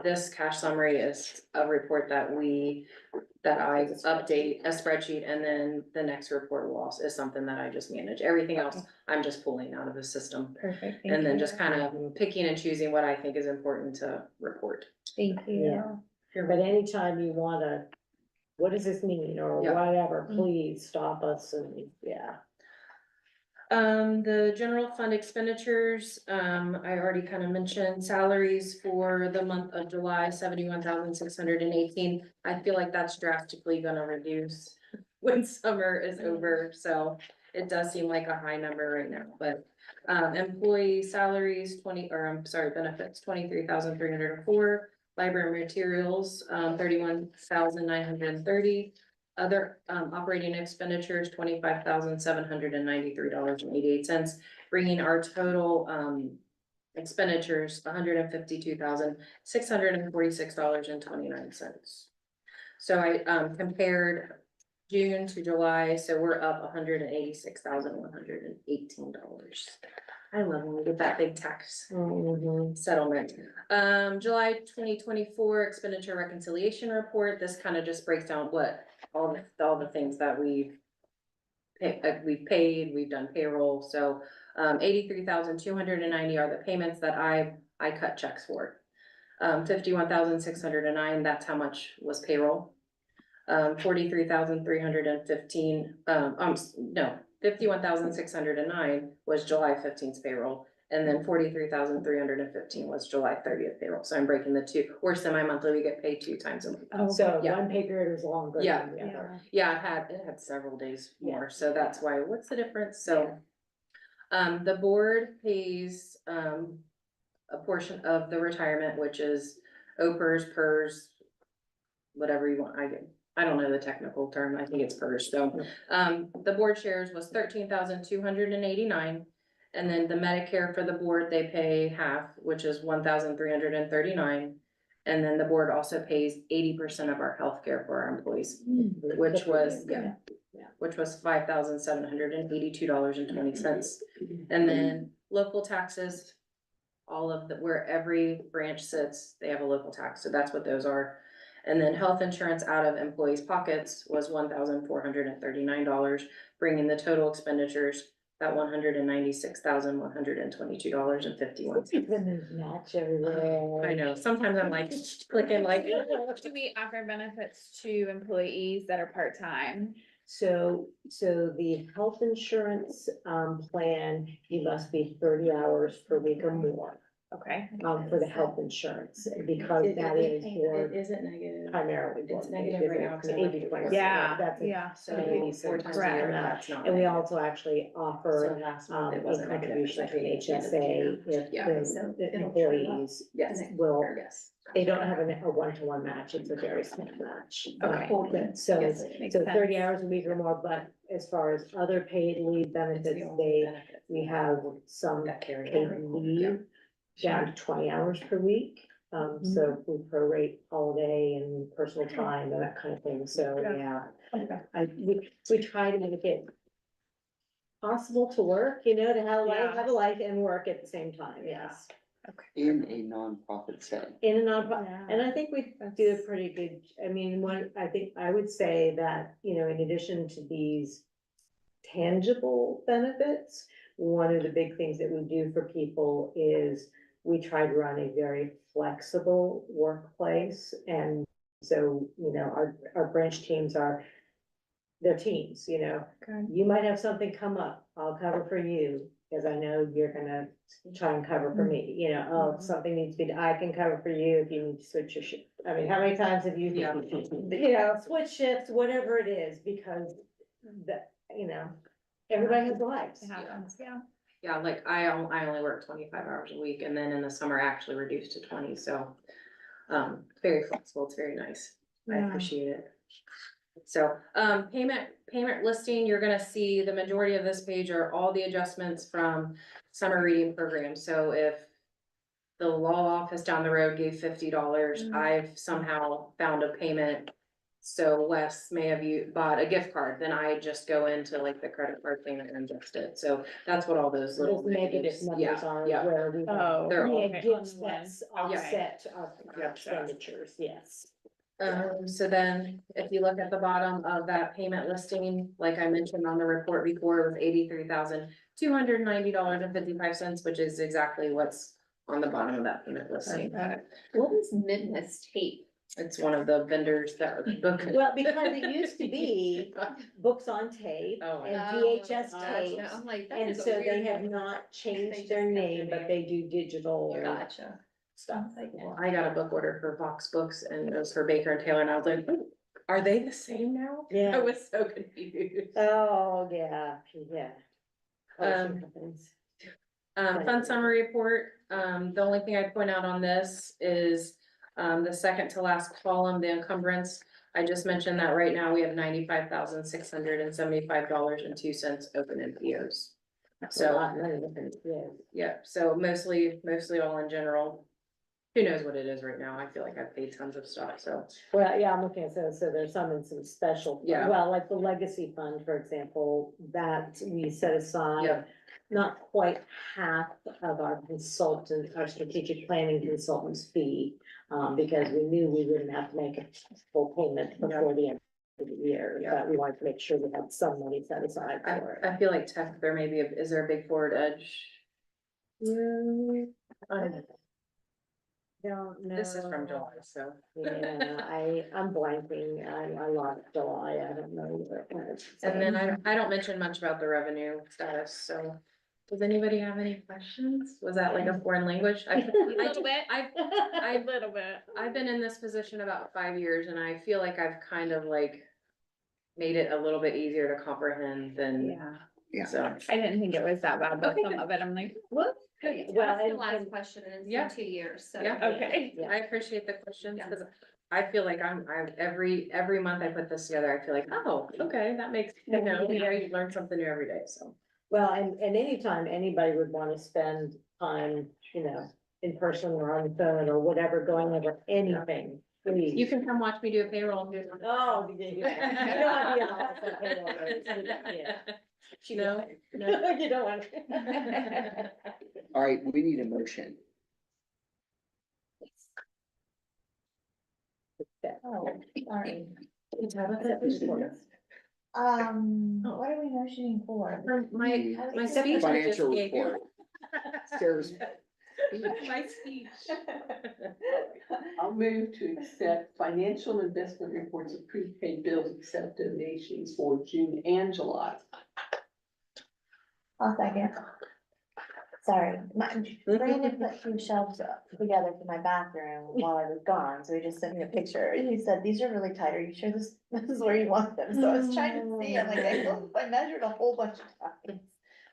This cash summary is a report that I update a spreadsheet, and then the next report will also is something that I just manage. Everything else, I'm just pulling out of the system. Perfect. And then just kind of picking and choosing what I think is important to report. Thank Yeah. But anytime you wanna, what does this mean, or Yeah. whatever, please stop us and, yeah. The general fund expenditures, I already kind of mentioned salaries for the month of July, 71,618. I feel like that's drastically gonna reduce when summer is over, so it does seem like a high number right now, but. Employee salaries, benefits, 23,304. Library materials, 31,930. Other operating expenditures, $25,793.88, bringing our total expenditures, $152,646.29. So I compared June to July, so we're up $186,118. I love when we get that big tax settlement. July 2024 expenditure reconciliation report. This kind of just breaks down what all the things that we've paid, we've done payroll. So 83,290 are the payments that I cut checks for. 51,609, that's how much was payroll. 43,315, 51,609 was July 15th payroll. And then 43,315 was July 30th payroll. So I'm breaking the two. We're semi-monthly, we get paid 2 times a month. So Yeah. one pay period was longer Yeah. than the other. Yeah, it had several days more, so that's why, what's the difference? So. The board pays, a portion of the retirement, which is OPERS, PERS. Whatever you want, I don't know the technical term, I think it's PERS, so, the board shares was 13,289. And then the Medicare for the board, they pay half, which is 1,339. And then the board also pays 80% of our healthcare for our employees, which was, which was $5,782.20. And then local taxes, where every branch sits, they have a local tax, so that's what those are. And then health insurance out of employees' pockets was $1,439, bringing the total expenditures at $196,122.51. Match everywhere. I know, sometimes I'm like clicking like. Do we offer benefits to employees that are part-time? So the health insurance, plan, you must be 30 hours per week or more, Okay. for the health insurance, because that is for Is it negative? primarily. It's board negative paid, right now, 'cause I went to 80/20. Yeah, That's yeah. So maybe 4 times a sometimes year, more than that. that's not. And we negative. also actually So offer, last month a it wasn't negative, contribution to because I paid HSA if Yeah. the employees Yes. will, Yes. they don't have a one-to-one match, it's a very small match. Okay. So, Yes. Makes so 30 sense. hours a week or more, but as far as other paid leave It's benefits, the only benefit we have some that carry paid over. leave down to 20 hours per week. So we prorate holiday and personal time and that kind of thing, so, Yeah. yeah. We try to make it possible to work, to have Yeah. have a life and work at the same time, yes. In a nonprofit setting. In a nonprofit, Yeah. and I think we do a pretty good, I think I would say that, in addition to these tangible benefits, one of the big things that we do for people is we try to run a very flexible workplace. And so, our branch teams they're teams, Okay. you might have something come up, I'll cover for you, because I know you're gonna try and cover for me, oh, something needs to be, I can cover for you if you need to switch your shift. I mean, how many times have you, switch shifts, whatever it is, because everybody has lives. It happens, yeah. Yeah, like I only work 25 hours a week, and then in the summer I actually reduced to 20, so. Very flexible, it's very nice, I Yeah. appreciate it. So, payment listing, you're gonna see the majority of this page are all the adjustments from summer reading programs, so if. the law office down the road gave $50. I've somehow found a payment. So Wes may have you bought a gift card, then I just go into like the credit card payment and adjust it. So that's what all those little. Those negative negatives- numbers are Yeah, where we have. Oh, They're all- We had gifts that's Okay. offset our Yeah. expenditures, yes. So then, if you look at the bottom of that payment listing, like I mentioned on the report before, it was $83,290.55, which is exactly what's on the bottom of that payment listing. What is Midness tape? It's one of the vendors that book. Well, because it used to be books on tape Oh, and yeah. VHS Gotcha. tapes. I'm like, that And is a so they weird have number. not They changed just their kept name, their but they do digital Gotcha. stuff. I got a book order for Vox Books and it was for Baker and Taylor and I was like, "Ooh, are they the same now?" I Yeah. was so confused. Oh, yeah, yeah. Publishing Um, companies. Fund summary report, the only thing I'd point out on this is, the second to last column, the encumbrance. I just mentioned that right now we have $95,675.02 open in POs. That's a So, lot of money, yeah. yeah, so mostly all in general. Who knows what it is right now? I feel like I've paid tons of stuff, so. Well, yeah, I'm looking at, so there's some in some special, Yeah. well, like the legacy fund, for example, that we set Yeah. aside. Not quite half of our consultant, our strategic planning consultant's fee, because we knew we wouldn't have to make a full payment before the end of the year. Yeah. But we wanted to make sure we had some money set aside for it. I feel like there may be, is there a big forward edge? Don't know. This is from July, so. Yeah, I'm blanking, I lost July, I don't know. what it was. And then I don't mention much about the revenue status, so. Does anybody have any questions? Was that like a foreign language? A little bit. I A little bit. I've been in this position about 5 years and I feel like I've kind of like made it a little bit easier to comprehend than, Yeah, so. I didn't think it was that bad, but Okay, some good. of it, I'm like, What? Well, Well, that's the and- last and- question and Yeah. it's in 2 years, so. Yeah. okay. Yeah. I appreciate the questions, Yeah. because I feel like every month I put this together, I feel like, oh, okay, that makes, you learn something new every day, so. Well, and anytime anybody would wanna spend time, in person or on the phone or whatever, going over anything, please. You can come watch me do a payroll. Oh, yeah. You don't wanna be in the office on payroll, right? Yeah. No, no. You don't want. All right, we need a motion. Oh, sorry. Oh. What are we motioning for? My speech. I Financial just gave you. report. Sarah's, My speech. I'll move to accept financial investment reports of prepaid bills, except donations for June and July. I'll second. Sorry, Brandon put 2 shelves together for my bathroom while I was gone, so he just sent me a picture, and he said, these are really tight, are you sure this is where you want them? So I was trying to see, I'm like, I measured a whole bunch of times.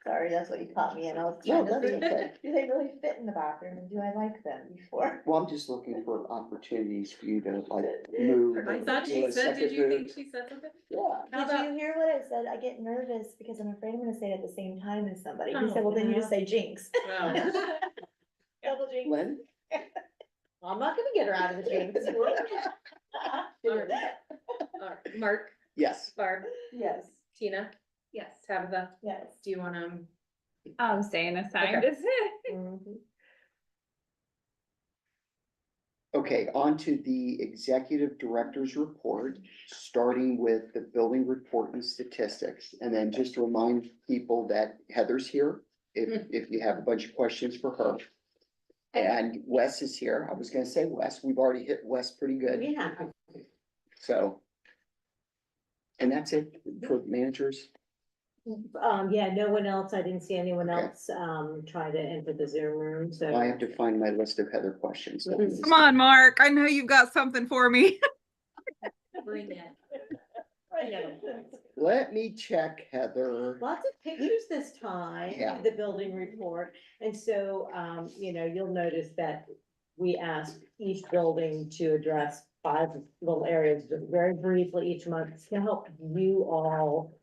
Sorry, that's what you caught me in, I was trying No, to see, that's do they really fit in the bathroom, and do I like them before? well, I'm just looking for opportunities for you to like move. I thought do she a said, did second you move. think she said something? Yeah. How Did about- you hear what I said? I get nervous because I'm afraid I'm gonna say it at the same time as somebody. He Oh, said, well, then you just say jinx. Well, Double jinx. Lynn? I'm not gonna get her out of the gym. Alright. Alright, Mark, Yes. Barb, Yes. Tina, Yes. Tabitha, Yes. do you wanna? I'm staying assigned. Okay, on to the executive director's report, starting with the building report and statistics. And then just to remind people that Heather's here, if you have a bunch of questions for her. And Wes is here. I was gonna say Wes, we've already hit Wes pretty good, Yeah. so. And that's it for managers. Yeah, no one else, I didn't see anyone Okay. else, try to enter the Zoom room, so. I have to find my list of Heather questions. Come on, Mark, I know you've got something for me. Bring it. Let me check, Heather. Lots of pictures this time, Yeah. the building report, and so, you'll notice that we ask each building to address 5 little areas, just very briefly each month, to help you all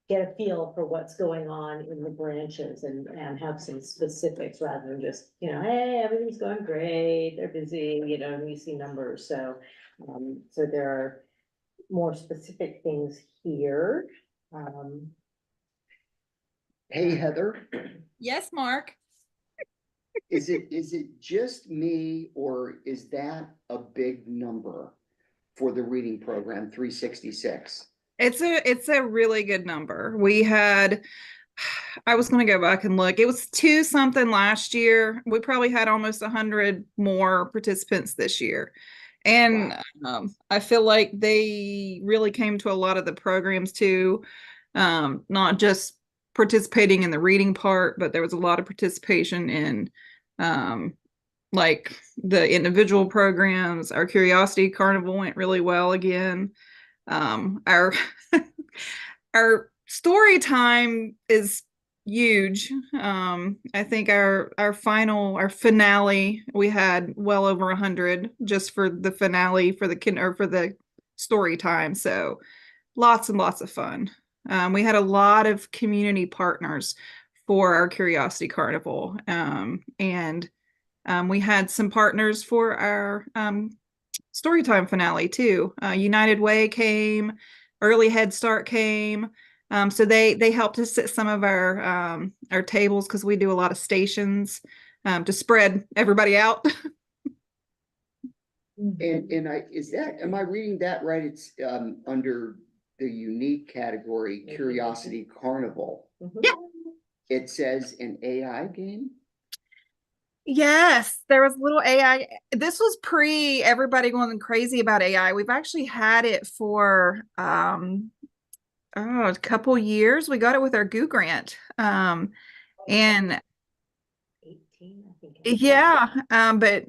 get a feel for what's going on in the branches and have some specifics rather than just, hey, everything's going great, they're busy, and we see numbers, so. So there are more specific things here. Hey, Heather, Yes, Mark. is it just me or is that a big number for the reading program, 366? It's a really good number. We had, I was gonna go back and look. It was 2 something last year. We probably had almost 100 more participants this year. And I feel like they really came to a lot of the programs too, not just participating in the reading part, but there was a lot of participation in like the individual programs. Our Curiosity Carnival went really well again. Our our story time is huge. I think our finale, we had well over 100 just for the finale for the story time. So lots and lots of fun. We had a lot of community partners for our Curiosity Carnival. And we had some partners for our Storytime finale too. United Way came, Early Head Start came. So they helped us at some of our tables because we do a lot of stations to spread everybody out. And am I reading that right? It's under the unique category, Curiosity Carnival. Yeah. It says an AI game? Yes, there was a little AI. This was pre everybody going crazy about AI. We've actually had it for a couple years. We got it with our GOO grant. And 18, I think. yeah, but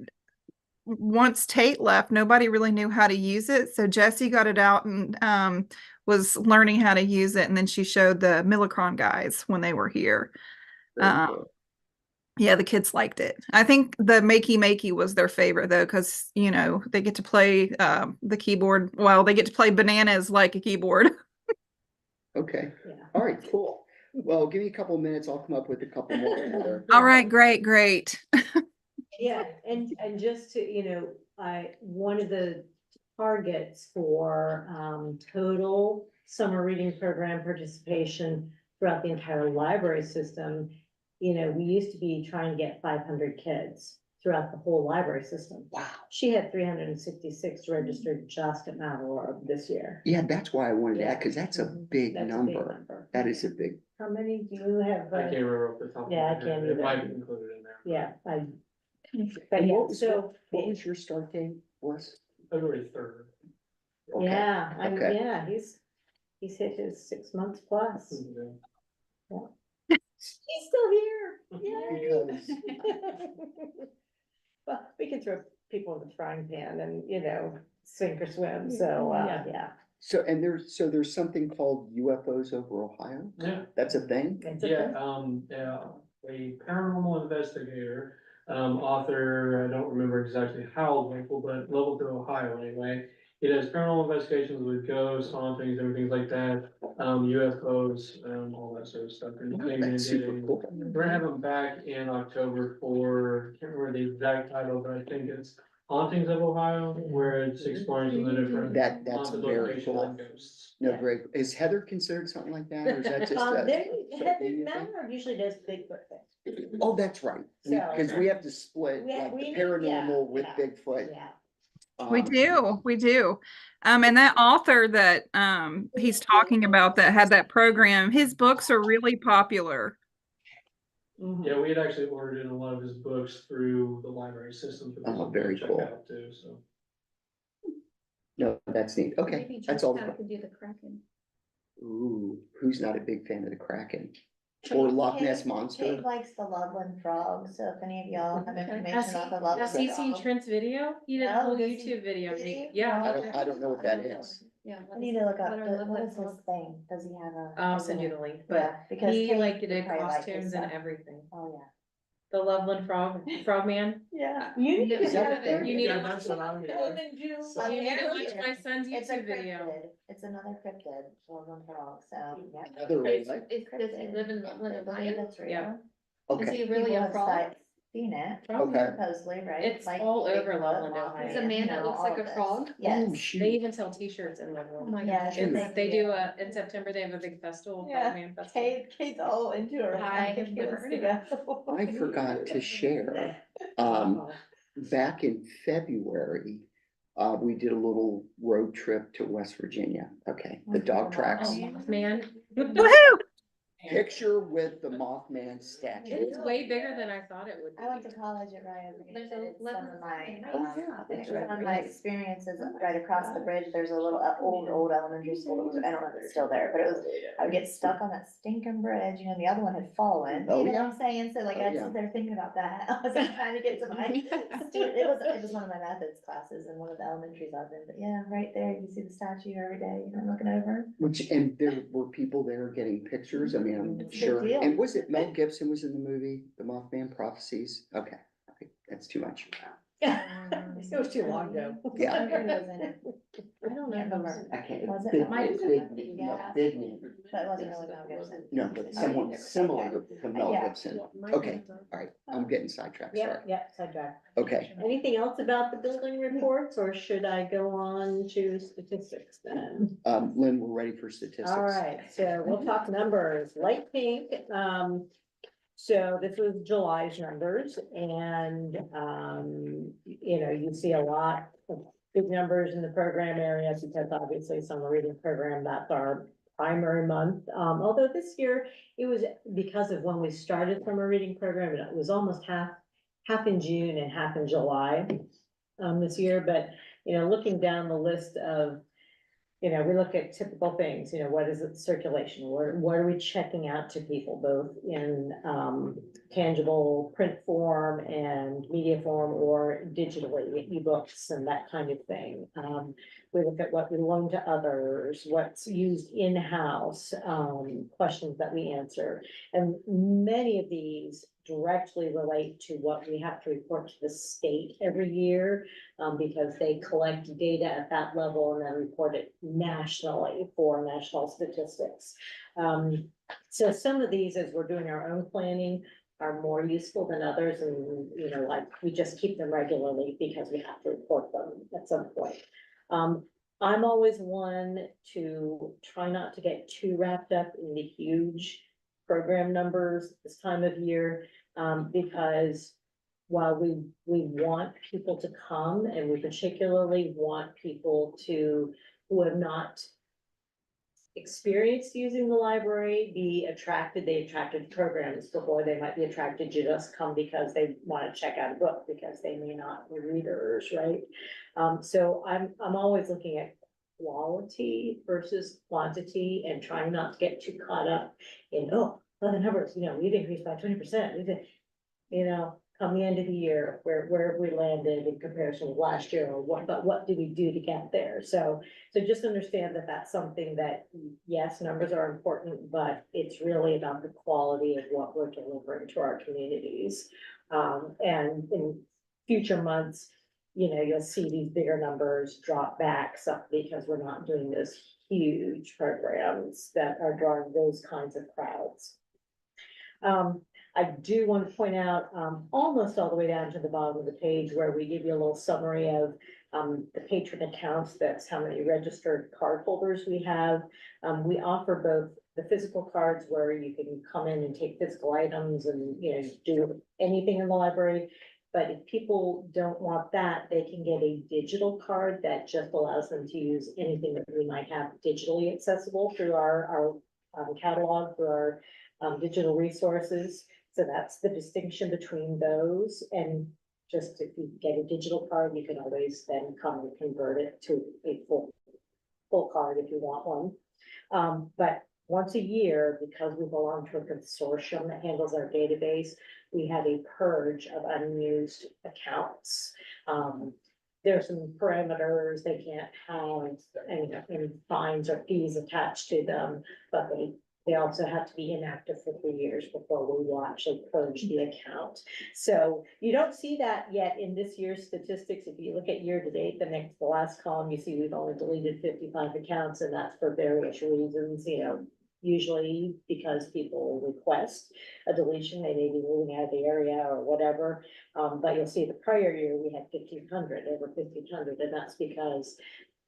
once Tate left, nobody really knew how to use it. So Jessie got it out and was learning how to use it. And then she showed the Millicron guys when they were here. Very cool. Yeah, the kids liked it. I think the Makey was their favorite though, because they get to play the keyboard. Well, they get to play bananas like a keyboard. Okay. Yeah. All right, cool. Well, give me a couple minutes. I'll come up with a couple more. Heather. All right, great. Yeah, and just to, one of the targets for total summer reading program participation throughout the entire library system, we used to be trying to get 500 kids throughout the whole library system. Wow. She had 366 registered just at Mount Aurora this year. Yeah, that's why I wanted Yeah. that, because that's a big That's a big number. number. That is a big, How many do you have? I can't remember off the top of my Yeah, I head. can't It either. might be included in there. Yeah, but And yeah, what was, so. what was your start date was? February 3rd. Okay. Yeah, Okay. yeah, he's hit his 6 months plus. He's still here. Yay. Well, we can throw people in the frying pan and, sink or swim, so, yeah. So, and there's something called UFOs over Ohio? Yeah. That's a thing? That's a Yeah, thing. a paranormal investigator, author, I don't remember exactly how local, but local to Ohio anyway. He does paranormal investigations with ghosts, hauntings, everything like that, UFOs, all that sort of stuff. And he Oh, came in and that's did super a- cool. We're gonna have him back in October for, can't remember the exact title, but I think it's Hauntings of Ohio, where it's exploring some of the different That's haunted very locations cool. and ghosts. No, Yeah. great. Is Heather considered something like that, or is that just a? Mount Aurora usually does Bigfoot things. Oh, that's right, So- because we have to split We- like we- the paranormal yeah, with yeah. Bigfoot. Yeah. We do. And that author that he's talking about that had that program, his books are really popular. Mhm. Yeah, we had actually ordered in a lot of his books through the library system. for people Oh, to very check cool. out too, so. No, that's neat. Okay, Maybe that's just all. have to do the Kraken. Ooh, who's not a big fan of the Kraken? Or Loch Ness Monster? Kate likes the Loveland Frog, so if any of y'all have Has information he, off the Loveland has he seen Frog. Trent's video? He did a No, whole does he- YouTube video. did he? Yeah. I don't know what that is. Yeah. I need to look up, what are what Loveland is his Frog? thing? Does he have a? I'll send you the link, but Yeah, because he Kate like would did probably like his costumes and stuff. everything. Oh, yeah. The Loveland Frogman. Yeah. You need need to to have have it. You need Yeah, to watch, that's what I'm you doing. need to watch my son's It's a YouTube video. cryptid. It's another cryptid, Loveland Frog, so, yeah. Another way, Does he live in Loveland, I believe Ohio? that's real. Yeah. Is okay, he really People a have frog? Seen it, okay. supposedly, right? It's Like all over Bigfoot, Loveland, Mothman, Ohio. He's a man you that know, looks all like of a this. frog? Yes. Oh, They shoot. even sell t-shirts in Oh Loveland. my Yeah, gosh. It's, they do in September, they have a big festival, Yeah. Frogman Festival. Kate's all into it. I have never heard of that. I forgot to share, back in February, we did a little road trip to West Virginia. Okay, the dog tracks. Oh, man. Woohoo! Picture with the Mothman statue. It's way bigger than I thought it would I went to be. college at Ryan. There's a Some Lebanon of my, Oh, yeah. some of my experiences right across the bridge, there's a little old elementary school, I don't know if it's still there, but it was, I would get stuck on that stinking bridge, you know, the other one had fallen, Oh, you know yeah. what I'm saying? So like, Oh, I yeah. sit there thinking about that, I was like trying to get to my, it was one of my methods classes in one of the elementaries I was in, but yeah, right there, you see the statue every day, you know, looking over. Which, and there were people there getting pictures, I mean, I'm It's a big sure. deal. And was it Mel Gibson was in the movie, The Mothman Prophecies? Okay, that's too much. It was too long ago. Yeah. Who was in it? I don't Can't know. remember. Okay. Was it? Big, It might have big, been. no, Yeah. big name. But it wasn't really Mel Gibson. No, but someone similar to Mel Yeah. Gibson. Okay, all right, I'm getting sidetracked, sorry. Yep, sidetrack. Okay, Anything else about the building reports, or should I go on to statistics then? Lynn, we're ready for statistics. All right, so we'll talk numbers, light pink, so this was July's numbers, and, you know, you see a lot of big numbers in the program area, because obviously summer reading program, that's our primary month. Although this year, it was because of when we started summer reading program, it was almost half in June and half in July, this year, but, you know, looking down the list of, you know, we look at typical things, you know, what is it, circulation, what are we checking out to people, both in, tangible print form and media form, or digitally, ebooks and that kind of thing. We look at what we loan to others, what's used in-house, questions that we answer. And many of these directly relate to what we have to report to the state every year, because they collect data at that level and then report it nationally for national statistics. So some of these, as we're doing our own planning, are more useful than others, and, you know, like, we just keep them regularly because we have to report them at some point. I'm always one to try not to get too wrapped up in the huge program numbers this time of year, because while we want people to come, and we particularly want people who have not experienced using the library, be attracted, they attracted programs before they might be attracted to just come because they want to check out a book, because they may not be readers, right? So I'm always looking at quality versus quantity, and trying not to get too caught up in, oh, well, the numbers, you know, we've increased by 20%, you know, come the end of the year, where have we landed in comparison with last year, or what did we do to get there? So just understand that that's something that, yes, numbers are important, but it's really about the quality of what we're delivering to our communities. And in future months, you know, you'll see these bigger numbers drop back some, because we're not doing those huge programs that are drawing those kinds of crowds. I do want to point out, almost all the way down to the bottom of the page, where we give you a little summary of the patron accounts. That's how many registered card holders we have. We offer both the physical cards, where you can come in and take physical items and, you know, do anything in the library. But if people don't want that, they can get a digital card that just allows them to use anything that we might have digitally accessible through our catalog, through our digital resources. So that's the distinction between those. And just if you get a digital card, you can always then come and convert it to a full card if you want one. But once a year, because we belong to a consortium that handles our database, we have a purge of unused accounts. There are some parameters, they can't have any fines or fees attached to them, but they they also have to be inactive for 3 years before we will actually purge the account. So you don't see that yet in this year's statistics. If you look at year to date, the last column, you see we've only deleted 55 accounts, and that's for various reasons, you know. Usually because people request a deletion, they may be moving out of the area or whatever. But you'll see the prior year, we had 1,500, over 1,500, and that's because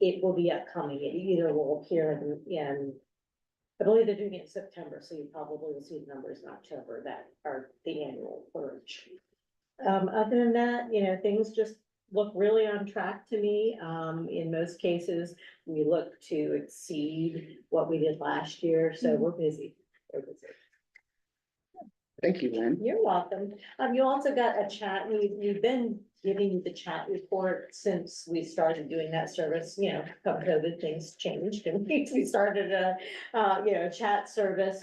it will be upcoming. It either will appear in I believe they're doing it in September, so you probably will see the numbers in October that are the annual purge. Other than that, you know, things just look really on track to me. In most cases, we look to exceed what we did last year, so we're busy. We're busy. Thank you, Lynn. You're welcome. You also got a chat, we've been giving you the chat report since we started doing that service, you know, COVID, things changed and we started a, you know, chat service.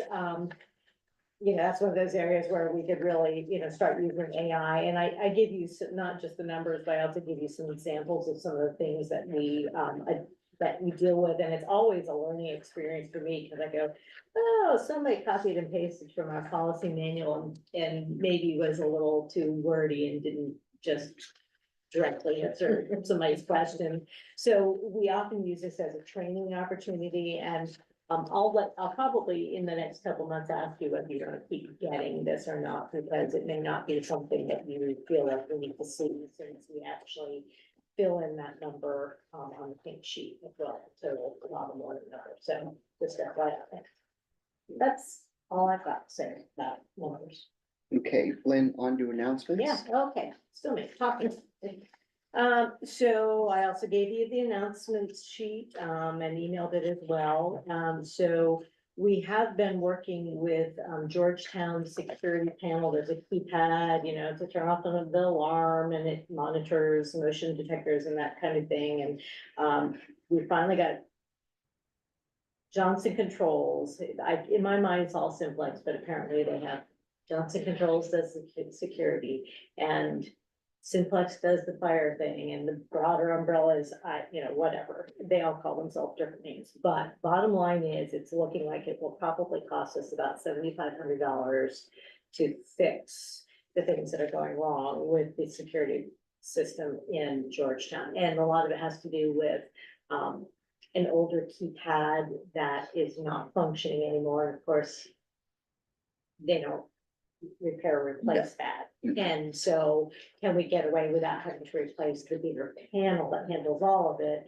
You know, that's one of those areas where we could really, you know, start using AI, and I give you not just the numbers, but I also give you some examples of some of the things that we deal with, and it's always a learning experience for me, because I go, oh, somebody copied and pasted from our policy manual and maybe was a little too wordy and didn't just directly answer somebody's question. So we often use this as a training opportunity, and I'll probably in the next couple months ask you whether you're gonna keep getting this or not, because it may not be something that you feel like we need to see, since we actually fill in that number on the pink sheet as well, so a lot more number, so just FYI. That's all I've got to say about numbers. Okay, Lynn, on to announcements. Yeah, okay, still me talking. So I also gave you the announcements sheet, and emailed it as well. So we have been working with, Georgetown Security Panel. There's a keypad, you know, to turn off the alarm, and it monitors motion detectors and that kind of thing. And, we finally got Johnson Controls. In my mind, it's all Simplex, but apparently they have Johnson Controls does the security, and Simplex does the fire thing, and the broader umbrellas, you know, whatever. They all call themselves different names, but bottom line is, it's looking like it will probably cost us about $7,500 to fix the things that are going wrong with the security system in Georgetown. And a lot of it has to do with, an older keypad that is not functioning anymore. And of course, they don't repair or replace that. And so can we get away without having to replace the bigger panel that handles all of it?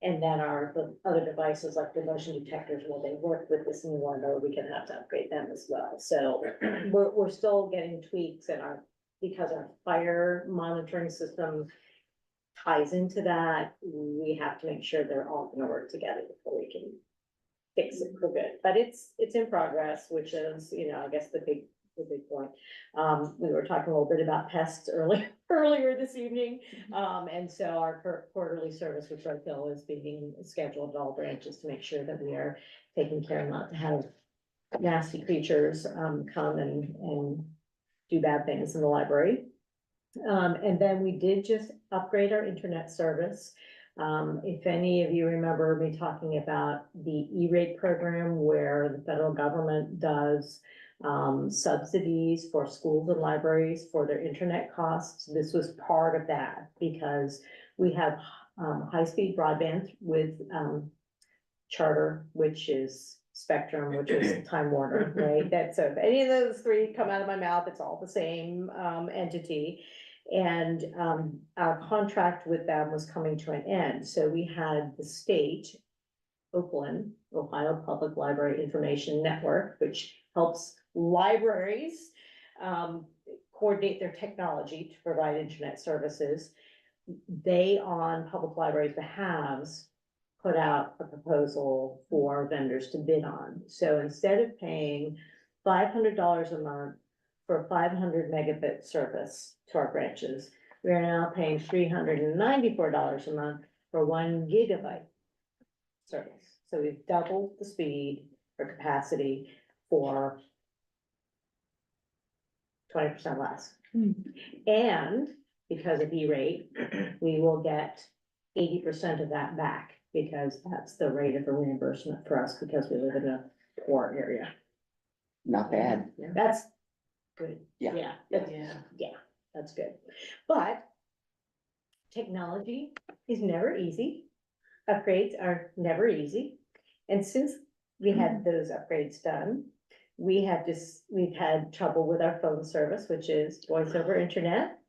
And then the other devices like the motion detectors, will they work with this new one, or we can have to upgrade them as well? So we're still getting tweaks because our fire monitoring system ties into that. We have to make sure they're all gonna work together before we can fix it for good. But it's in progress, which is, you know, I guess the big point. We were talking a little bit about pests earlier this evening. And so our quarterly service with Red Hill is being scheduled at all branches to make sure that we are taking care not to have nasty creatures come and do bad things in the library. And then we did just upgrade our internet service. If any of you remember me talking about the E-rate program, where the federal government does subsidies for schools and libraries for their internet costs, this was part of that, because we have high-speed broadband with Charter, which is Spectrum, which is Time Warner, right? That's so if any of those three come out of my mouth, it's all the same entity. And our contract with them was coming to an end. So we had the state, Oakland, Ohio Public Library Information Network, which helps libraries coordinate their technology to provide internet services. They, on public libraries' behalves, put out a proposal for vendors to bid on. So instead of paying $500 a month for 500 megabit service to our branches, we are now paying $394 a month for 1 gigabyte service. So we've doubled the speed or capacity for 20% less. And because of E-rate, we will get 80% of that back, because that's the rate of a reimbursement for us, because we live in a poor area. Not bad. That's good. Yeah. Yeah, that's good. But technology is never easy. Upgrades are never easy. And since we had those upgrades done, we've had trouble with our phone service, which is voice over internet.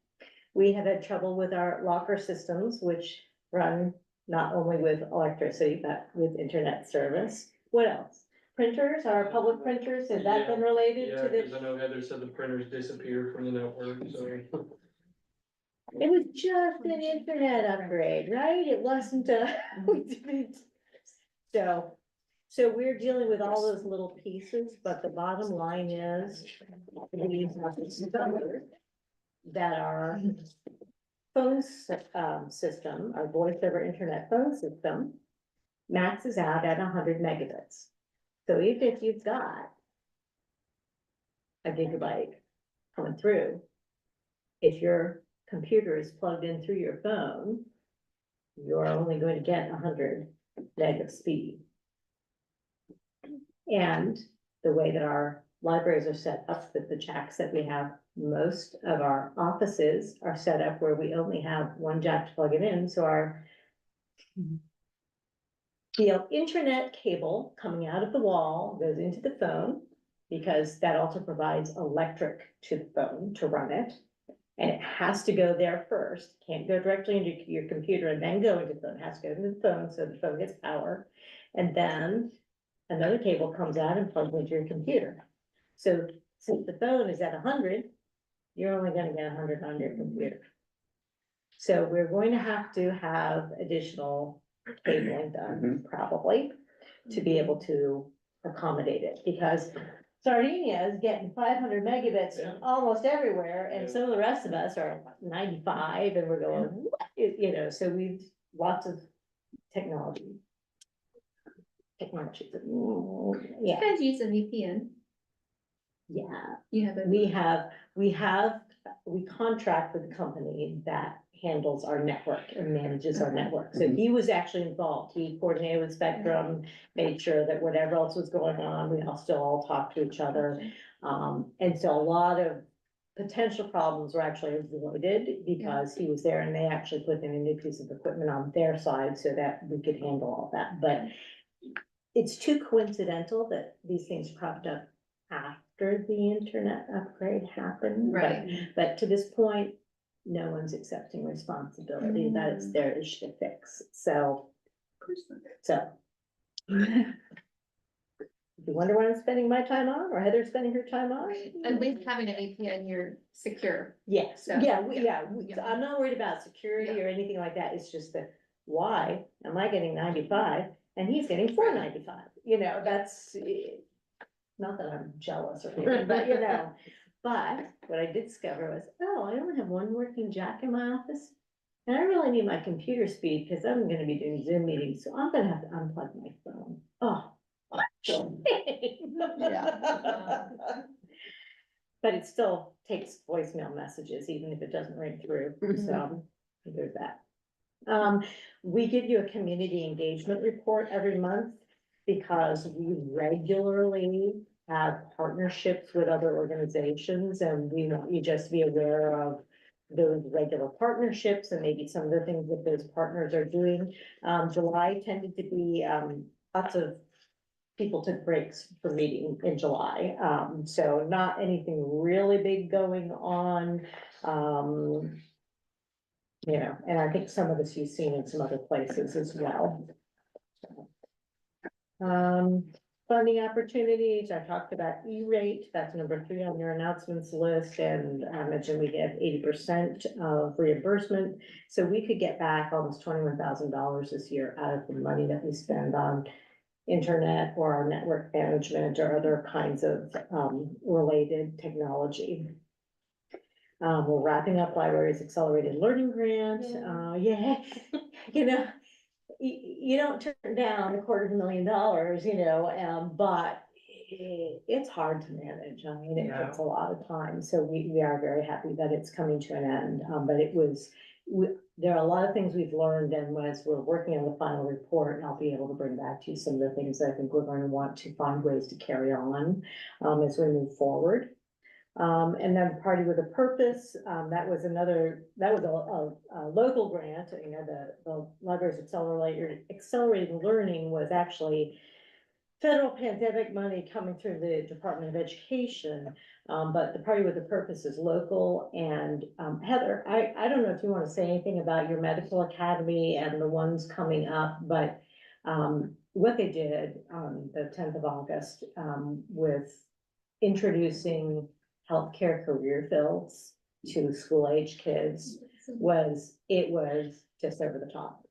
We have had trouble with our locker systems, which run not only with electricity, but with internet service. What else? Printers, our public printers, has that been related Yeah, to the? cause I know Heather said the printers disappeared from the network, so. It was just an internet upgrade, right? It wasn't a, we didn't. So we're dealing with all those little pieces, but the bottom line is we have discovered that our phone system, our voice over internet phone system maxes out at 100 megabits. So even if you've got a gigabyte coming through, if your computer is plugged in through your phone, you're only going to get 100 meg of speed. And the way that our libraries are set up with the jacks that we have, most of our offices are set up where we only have one jack to plug it in, so our the internet cable coming out of the wall goes into the phone, because that also provides electric to the phone to run it. And it has to go there first, can't go directly into your computer and then go into the phone, it has to go into the phone, so the phone gets power. And then another cable comes out and plugs into your computer. So since the phone is at 100, you're only gonna get 100 on your computer. So we're going to have additional cabling done, probably, to be able to accommodate it, because Sardinia is getting 500 megabits Yeah. almost everywhere, and Yeah. some of the rest of us are 95, and we're going, what? You know, so we've lots of technology. Technology, You yeah, guys use a VPN? yeah. You have a. We contract with a company that handles our network and manages our network. So he was actually involved. He coordinated with Spectrum, made sure that whatever else was going on, we all still all talk to each other. And so a lot of potential problems were actually avoided because he was there, and they actually put in a new piece of equipment on their side so that we could handle all that. But it's too coincidental that these things cropped up after the internet upgrade happened. Right. But to this point, no one's accepting responsibility, that it's their issue to fix, so. You wonder what I'm spending my time on, or Heather's spending her time on? At least having a VPN, you're secure. Yes, So, yeah, yeah. I'm not worried about security or anything like that, it's just that, why am I getting 95 and he's getting 495? You know, that's, not that I'm jealous or anything, but you know. But what I did discover was, oh, I only have one working jack in my office. And I really need my computer speed because I'm gonna be doing Zoom meetings, so I'm gonna have to unplug my phone. Oh. But it still takes voicemail messages, even if it doesn't ring through, so there's that. We give you a community engagement report every month because we regularly have partnerships with other organizations, and we want you just to be aware of those regular partnerships and maybe some of the things that those partners are doing. July tended to be, lots of people took breaks for meeting in July, so not anything really big going on. You know, and I think some of this you've seen in some other places as well. Funding opportunities, I talked about E-rate, that's number 3 on your announcements list, and I mentioned we get 80% of reimbursement. So we could get back almost $21,000 this year out of the money that we spend on internet or our network management or other kinds of related technology. We're wrapping up libraries accelerated learning grant, yeah, you know. You don't turn down $250,000, you know, but it's hard to manage. I mean, it takes a lot of time, so we are very happy that it's coming to an end. But it was there are a lot of things we've learned, and as we're working on the final report, I'll be able to bring back to you some of the things that I think we're going to want to find ways to carry on, as we move forward. And then Party with a Purpose, that was a local grant, you know, the Libraries Accelerated Learning was actually federal pandemic money coming through the Department of Education. But the Party with a Purpose is local, and, Heather, I don't know if you want to say anything about your medical academy and the ones coming up, but, what they did on the 10th of August, with introducing healthcare career fields to school-age kids was just over the top.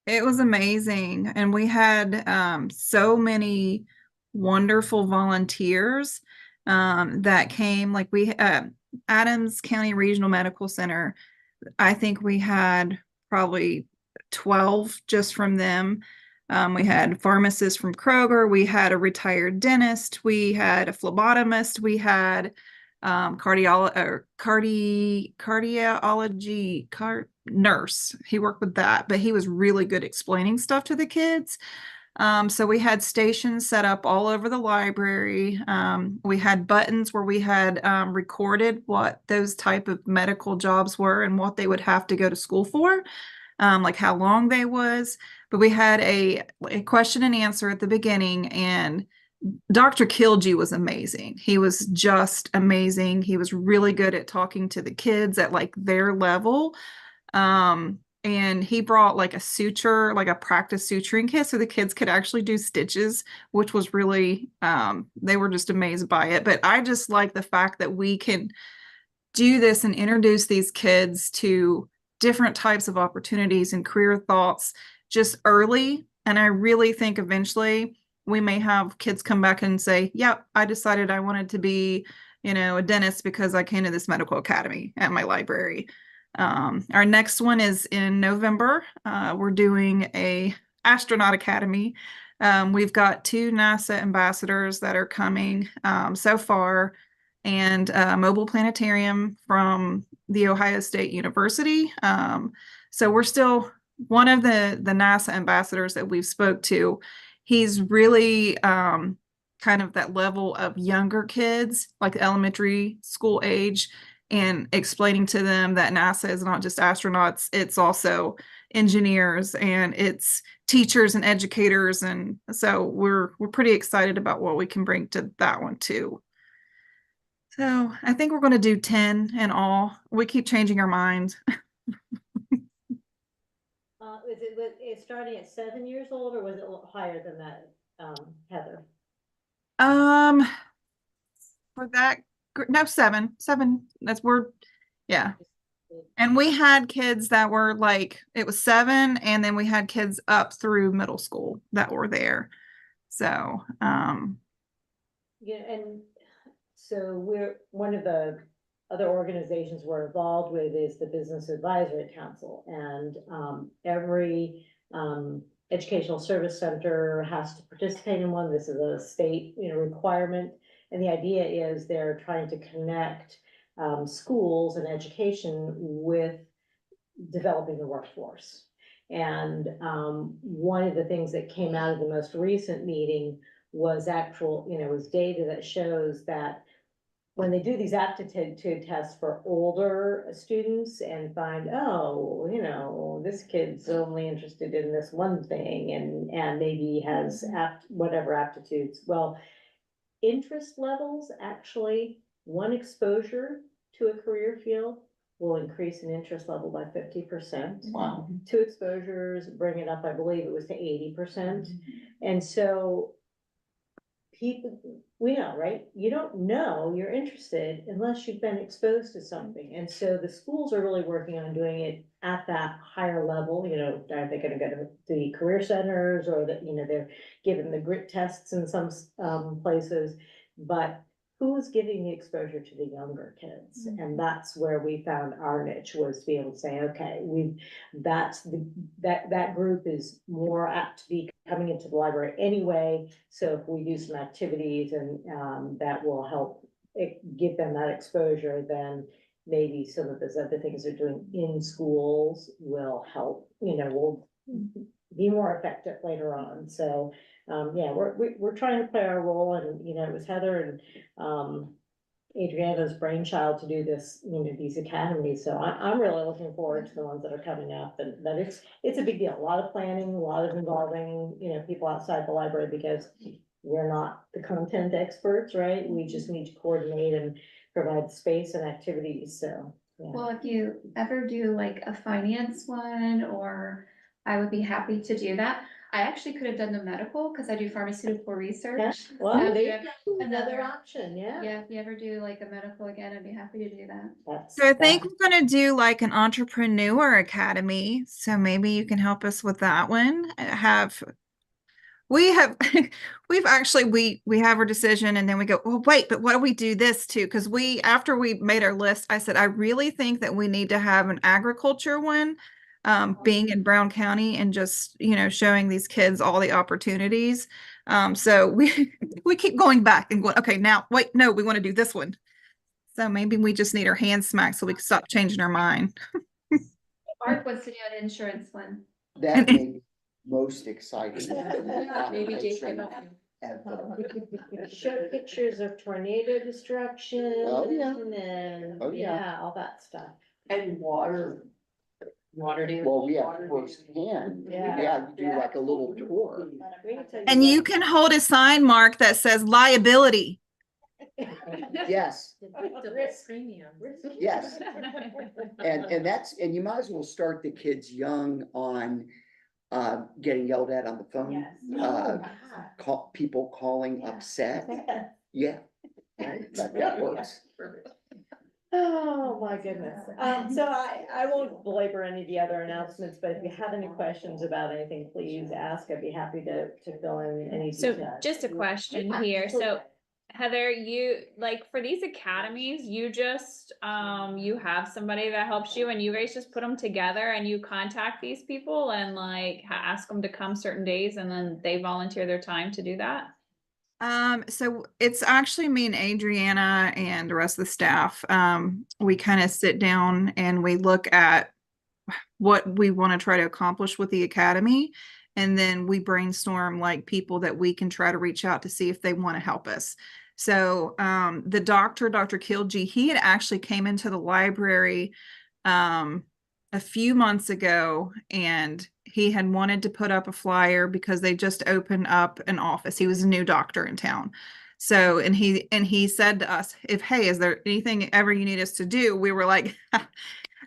It was amazing. And we had so many wonderful volunteers that came. Like Adams County Regional Medical Center, I think we had probably 12 just from them. We had pharmacists from Kroger. We had a retired dentist. We had a phlebotomist. We had cardiology nurse. He worked with that, but he was really good explaining stuff to the kids. So we had stations set up all over the library. We had buttons where we had recorded what those type of medical jobs were and what they would have to go to school for, like how long they was. But we had a question and answer at the beginning, and Dr. Kilji was amazing. He was just amazing. He was really good at talking to the kids at like their level. And he brought like a suture, like a practice suturing kit so the kids could actually do stitches, which was really, they were just amazed by it. But I just like the fact that we can do this and introduce these kids to different types of opportunities and career thoughts just early. And I really think eventually we may have kids come back and say, yeah, I decided I wanted to be, you know, a dentist because I came to this medical academy at my library. Our next one is in November. We're doing a astronaut academy. We've got 2 NASA ambassadors that are coming so far, and a mobile planetarium from the Ohio State University. So we're still one of the NASA ambassadors that we've spoke to. He's really kind of that level of younger kids, like elementary school age, and explaining to them that NASA is not just astronauts, it's also engineers and it's teachers and educators. And so we're pretty excited about what we can bring to that one too. So I think we're going to do 10 in all. We keep changing our minds. It's starting at 7 years old, or was it a little higher than that, Heather? For that, no, 7. That's where, yeah. And we had kids that were like, it was 7, and then we had kids up through middle school that were there. So, Yeah, and so we're, one of the other organizations we're involved with is the Business Advisory Council, and every educational service center has to participate in one. This is a state, you know, requirement, and the idea is they're trying to connect schools and education with developing the workforce. And one of the things that came out of the most recent meeting was was data that shows that when they do these aptitude tests for older students and find, oh, you know, this kid's only interested in this one thing and maybe has whatever aptitudes. Well, interest levels, actually, one exposure to a career field will increase an interest level by 50%. Wow. 2 exposures bring it up, I believe it was to 80%. And so people, we know, right? You don't know you're interested unless you've been exposed to something. And so the schools are really working on doing it at that higher level. You know, are they going to go to the career centers, or that, you know, they're giving the grit tests in some places, but who's giving the exposure to the younger kids? And that's where we found our niche, was to be able to say, okay, that group is more apt to be coming into the library anyway. So if we do some activities and that will help give them that exposure, then maybe some of those other things they're doing in schools will help, will be more effective later on. So, yeah, we're trying to play our role, and, it was Heather and, Adriana's brainchild to do this, these academies. So I'm really looking forward to the ones that are coming up, and that it's a big deal. A lot of planning, a lot of involving, people outside the library, because we're not the content experts, right? We just need to coordinate and provide space and activities. So, yeah. Well, if you ever do like a finance one, or I would be happy to do that. I actually could have done the medical because I do pharmaceutical Yeah, research. well, So if there you you ever- go. Another option, Yeah, yeah. if you ever do like a medical again, I'd be happy to do that. So I think we're going to do like an entrepreneur academy. So maybe you can help us with that one. We have we have our decision, and then we go, oh wait, but what do we do this to? Because after we made our list, I said I really think that we need to have an agriculture one, being in Brown County and just showing these kids all the opportunities. So we keep going back and going, okay, now wait, no, we want to do this one. So maybe we just need our hands smacked so we can stop changing our mind. Art wants to do an insurance one. That may be most exciting. Maybe Jason. ever. Show pictures of tornado destruction. Oh, yeah. And, Oh, yeah. yeah, all that stuff. And water. Water damage. Well, we have firsthand, Yeah. you do like a little tour. And you can hold a sign, Mark, that says liability. Yes, Risk. Premium. yes. And you might as well start the kids young on getting yelled at on the phone. Yes. People calling upset. Yeah. Right, that works. Oh, my goodness. So I won't belabor any of the other announcements, but if you have any questions about anything, please ask. I'd be happy to fill in any So details. just a question here. So Heather, you like for these academies, you just you have somebody that helps you and you guys just put them together and you contact these people and like ask them to come certain days and then they volunteer their time to do that? So it's actually me and Adriana and the rest of the staff. We kind of sit down and we look at what we want to try to accomplish with the academy. And then we brainstorm like people that we can try to reach out to see if they want to help us. So the Dr. Kilji, he had actually came into the library a few months ago, and he had wanted to put up a flyer because they just opened up an office. He was a new doctor in town. So, and he said to us, is there anything ever you need us to do? We were like,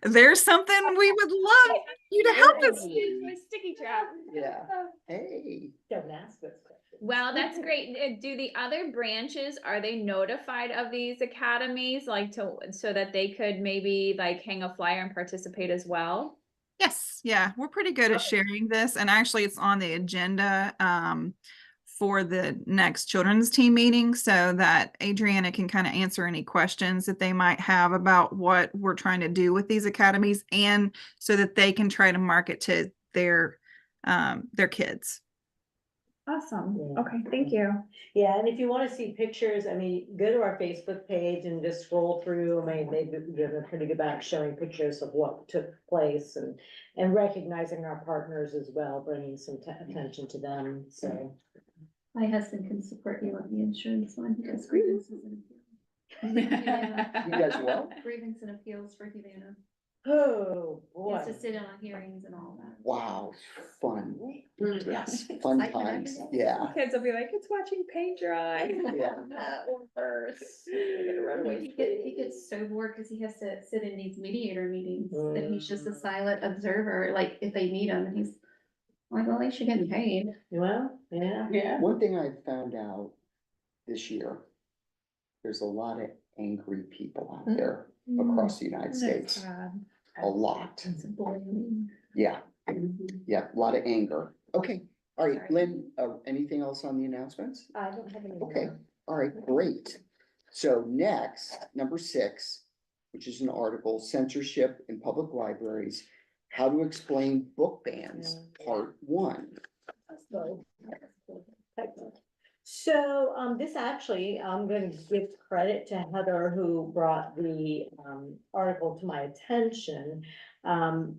there's something we would love you to help us. It's my sticky trap. Yeah. Hey. Don't ask this question. Well, that's great. Do the other branches, are they notified of these academies, like so that they could maybe like hang a flyer and participate as well? Yes, yeah, we're pretty good at sharing this, and actually it's on the agenda for the next children's team meeting so that Adriana can kind of answer any questions that they might have about what we're trying to do with these academies, and so that they can try to market to their kids. Awesome. Yeah. Okay, thank you. Yeah, and if you want to see pictures, I mean, go to our Facebook page and just scroll through. I mean, they've given a pretty good back showing pictures of what took place and recognizing our partners as well, bringing some attention to them. So. My husband can support you on the insurance one. He does grievances and appeals. You guys what? Grievance and appeals for Humana. Oh, He boy. has to sit in on hearings and all that. Wow, fun. Yes, fun Excitement times. every day. Yeah. Kids will be like, it's watching paint dry. Yeah. He gets so bored because he has to sit in these mediator meetings and he's just a silent observer, like if they need him and he's like, well, at least you're getting paid. Well, yeah. Yeah. One thing I found out this year, there's a lot of angry people out there across the United States. A lot. It's bullying. Yeah, yeah, a lot of anger. Okay, all right, Sorry. Lynn, anything else on the announcements? I don't have any. Okay, more. all right, great. So next, number 6, which is an article, censorship in public libraries, how to explain book bans, part 1. So, this actually, I'm gonna give credit to Heather who brought the, article to my attention. And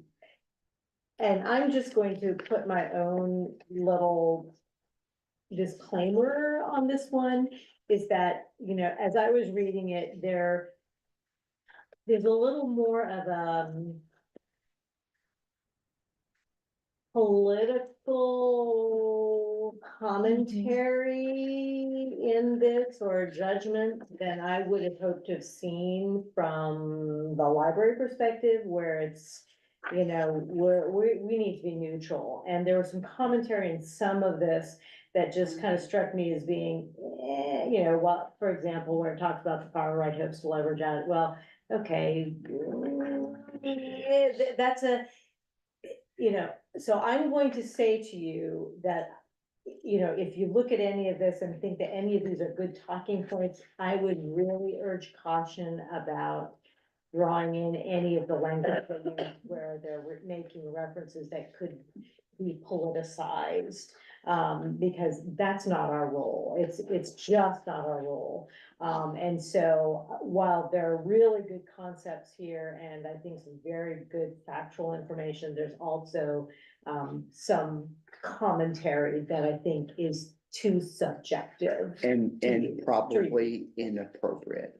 I'm just going to put my own little disclaimer on this one, is that, you know, as I was reading it, there's a little more of a political commentary in this, or judgment, than I would have hoped to have seen from the library perspective, where it's, you know, we need to be neutral. And there was some commentary in some of this that just kind of struck me as being, you know, what, for example, where it talks about the far right hopes to leverage out, well, okay, that's a, you know, so I'm going to say to you that, you know, if you look at any of this and think that any of these are good talking points, I would really urge caution about drawing in any of the language where they're making references that could be politicized, because that's not our role. It's just not our role. And so while there are really good concepts here, and I think some very good factual information, there's also some commentary that I think is too subjective. And probably inappropriate.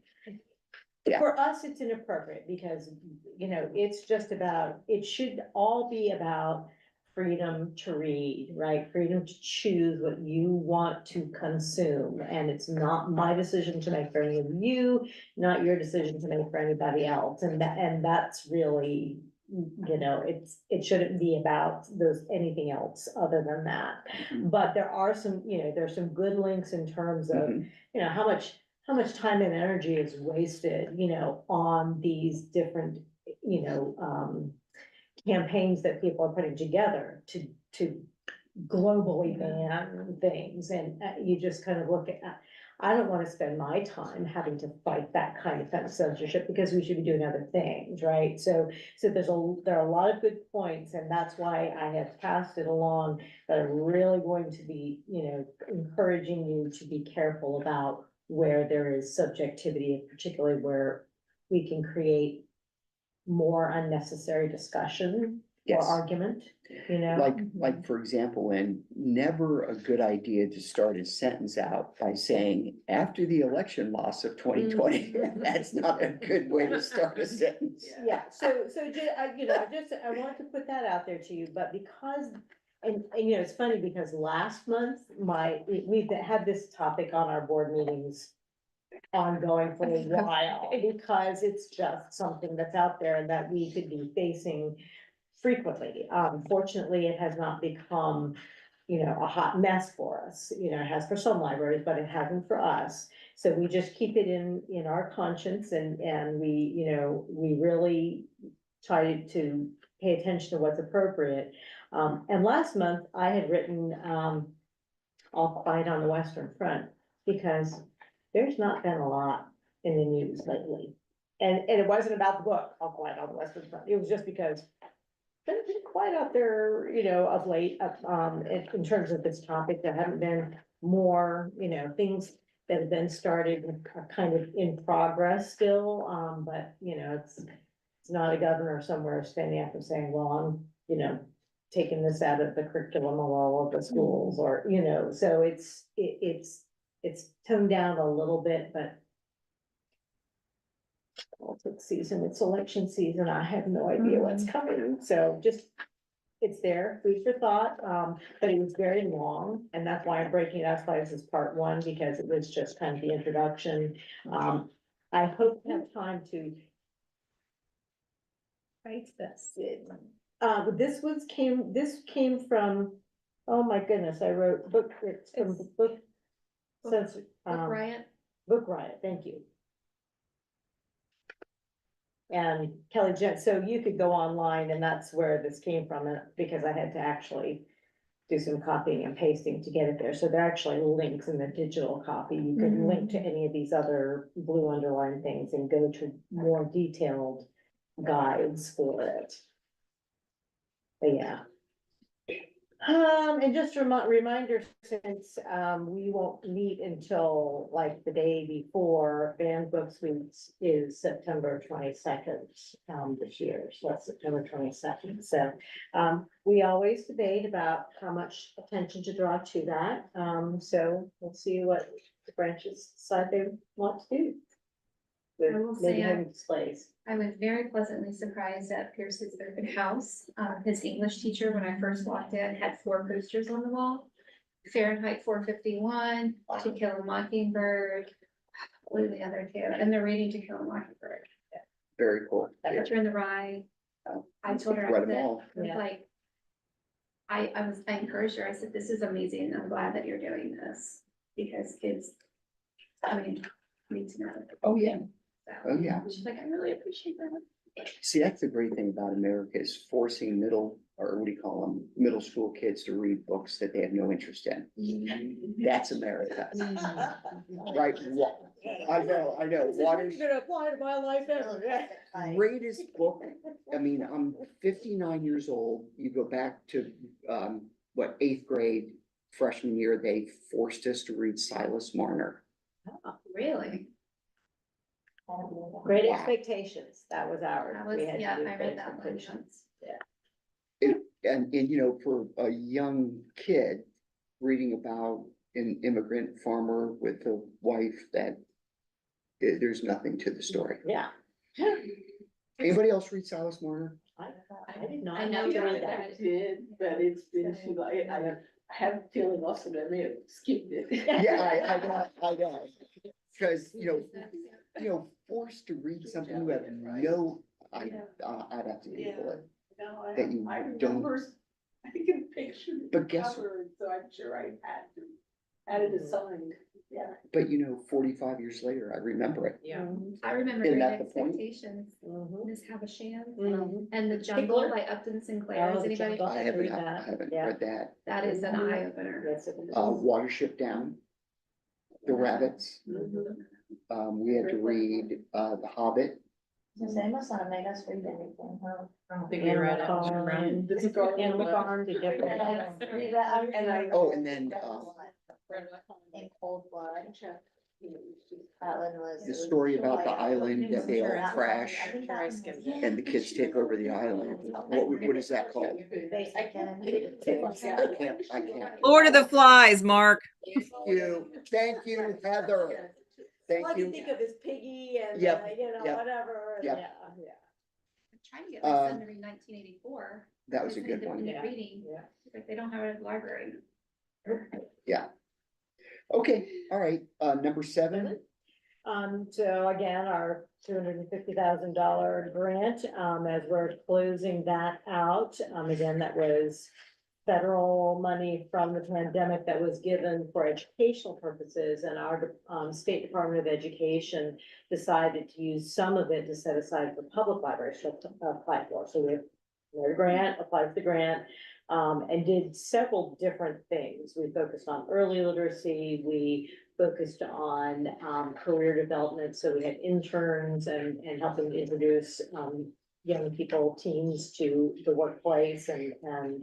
Yeah. For us, it's inappropriate because, you know, it's just about, it should all be about freedom to read, right? Freedom to choose what you want to consume. And it's not my decision to make for any of you, not your decision to make for anybody else. And that's really, you know, it shouldn't be about anything else other than that. But there are some, you know, there's some good links in terms of, you know, how much time and energy is wasted, you know, on these different, you know, campaigns that people are putting together to globally ban things. And you just kind of look at, I don't want to spend my time having to fight that kind of censorship, because we should be doing other things, right? So there are a lot of good points, and that's why I have passed it along, that I'm really going to be, you know, encouraging you to be careful about where there is subjectivity, and particularly where we can create more unnecessary discussion or Yes. argument, you know? Like, for example, and never a good idea to start a sentence out by saying, after the election loss of 2020, that's not a good way to start a sentence. Yeah, so, you know, I want to put that out there to you, but because, and you know, it's funny because last month, we've had this topic on our board meetings ongoing for a while, because it's just something that's out there and that we could be facing frequently. Fortunately, it has not become, you know, a hot mess for us. You know, it has for some libraries, but it hasn't for us. So we just keep it in our conscience, and we, you know, we really try to pay attention to what's appropriate. And last month I had written, All Quiet on the Western Front, because there's not been a lot in the news lately. And it wasn't about the book, All Quiet on the Western Front. It was just because it's been quiet out there, you know, of late, in terms of this topic. There haven't been more, you know, things that have been started are kind of in progress still. But you know, it's not a governor somewhere standing up and saying, well, I'm, you know, taking this out of the curriculum of all of the schools, or, you know, so it's toned down a little bit, but politics season, it's election season, I have no idea what's coming, so just, it's there, food for thought, but it was very long, and that's why I'm breaking it out as part one, because it was just kind of the introduction. I hope to have time to write this. This came from, oh my goodness, I wrote book, it's from It's- book. Book- Since, Riot. Book Riot, thank you. And Kelly Jen, so you could go online, and that's where this came from, because I had to actually do some copying and pasting to get it there. So there are actually links in the digital copy. You can link to any of these other blue underlined things and go to more detailed guides for it. But yeah. And just a reminder, since, we won't meet until like the day before, Band Books Week is September 22nd, this year, so that's September 22nd, so. We always debate about how much attention to draw to that, so we'll see what the branches decide they want to do. I will With maybe say, having displays. I was very pleasantly surprised at Pierce's open house. His English teacher, when I first walked in, had 4 posters on the wall. Fahrenheit 451, To Kill a Mockingbird. What are the other 2? And they're reading To Kill a Mockingbird. Very cool. Catcher in the Rye. I told her, I Read them said, all. I was Yeah. like, I encouraged her. I said, this is amazing. I'm glad that you're doing this because kids, I mean, need to know. Oh, yeah. So, Oh, yeah. she's like, I really appreciate that. See, that's the great thing about America is forcing middle, or what do you call them, middle school kids to read books that they have no interest in. That's America. Right? I know. Water's gonna apply to my life greatest book. I mean, I'm 59 years old. You go back to, what, 8th grade, freshman year, they forced us to read Silas Marner. Really? Great Wow. Expectations, that was ours. That was, We had to yeah, do I Great read that one Expectations. once. And, you know, for a young kid, reading about an immigrant farmer with a wife that there's nothing to the story. Yeah. Anybody else read Silas Marner? I did not. I know to you read read that. I did, but it's been too long. I have a feeling also that I may have skipped it. Yeah, I know. Because, you know, forced to read something you have no, I'd have to Google it. No, That you I don't- remember, I can picture the But guess- cover, so I'm sure I had it assigned, yeah. But you know, 45 years later, I remember it. Yeah. I remember Isn't Great that the point? Expectations, Mhm. Miss Havisham, Mhm. and The Jungle Tickler? by Upton Sinclair. Oh, Is The anybody? Jungle. I haven't, read I that, haven't yeah. read that. That is an eye opener. Yes, it is. Watership Down, The Rabbits. Mm-hmm. We had to read, The Hobbit. They must not have made us read anything, huh? I don't think we read it. Animal Farm. The Scarlet Animal Letter. Farm, did you ever read that? And I- Oh, and then, In Cold Blood. That one was. the story about the island that they all Sure, I- crash Sure, I skimmed it. and the kids take over the island. What is that called? I can't. Lord of the Flies, Mark. Thank you, Heather. Thank All I can you. think of is Piggy and, Yep, you know, yep, whatever, yep. yeah. I'm trying to get my son to read 1984. That was a It's good one. independent reading. Yeah. Like they don't have it at the library. Okay, all right, number 7. So again, our $250,000 grant, as we're closing that out, again, that was federal money from the pandemic that was given for educational purposes, and our, State Department of Education decided to use some of it to set aside for public libraries to apply for. So we have a grant, applied for the grant, and did several different things. We focused on early literacy, we focused on, career development, so we had interns and helping to introduce, young people, teens to the workplace and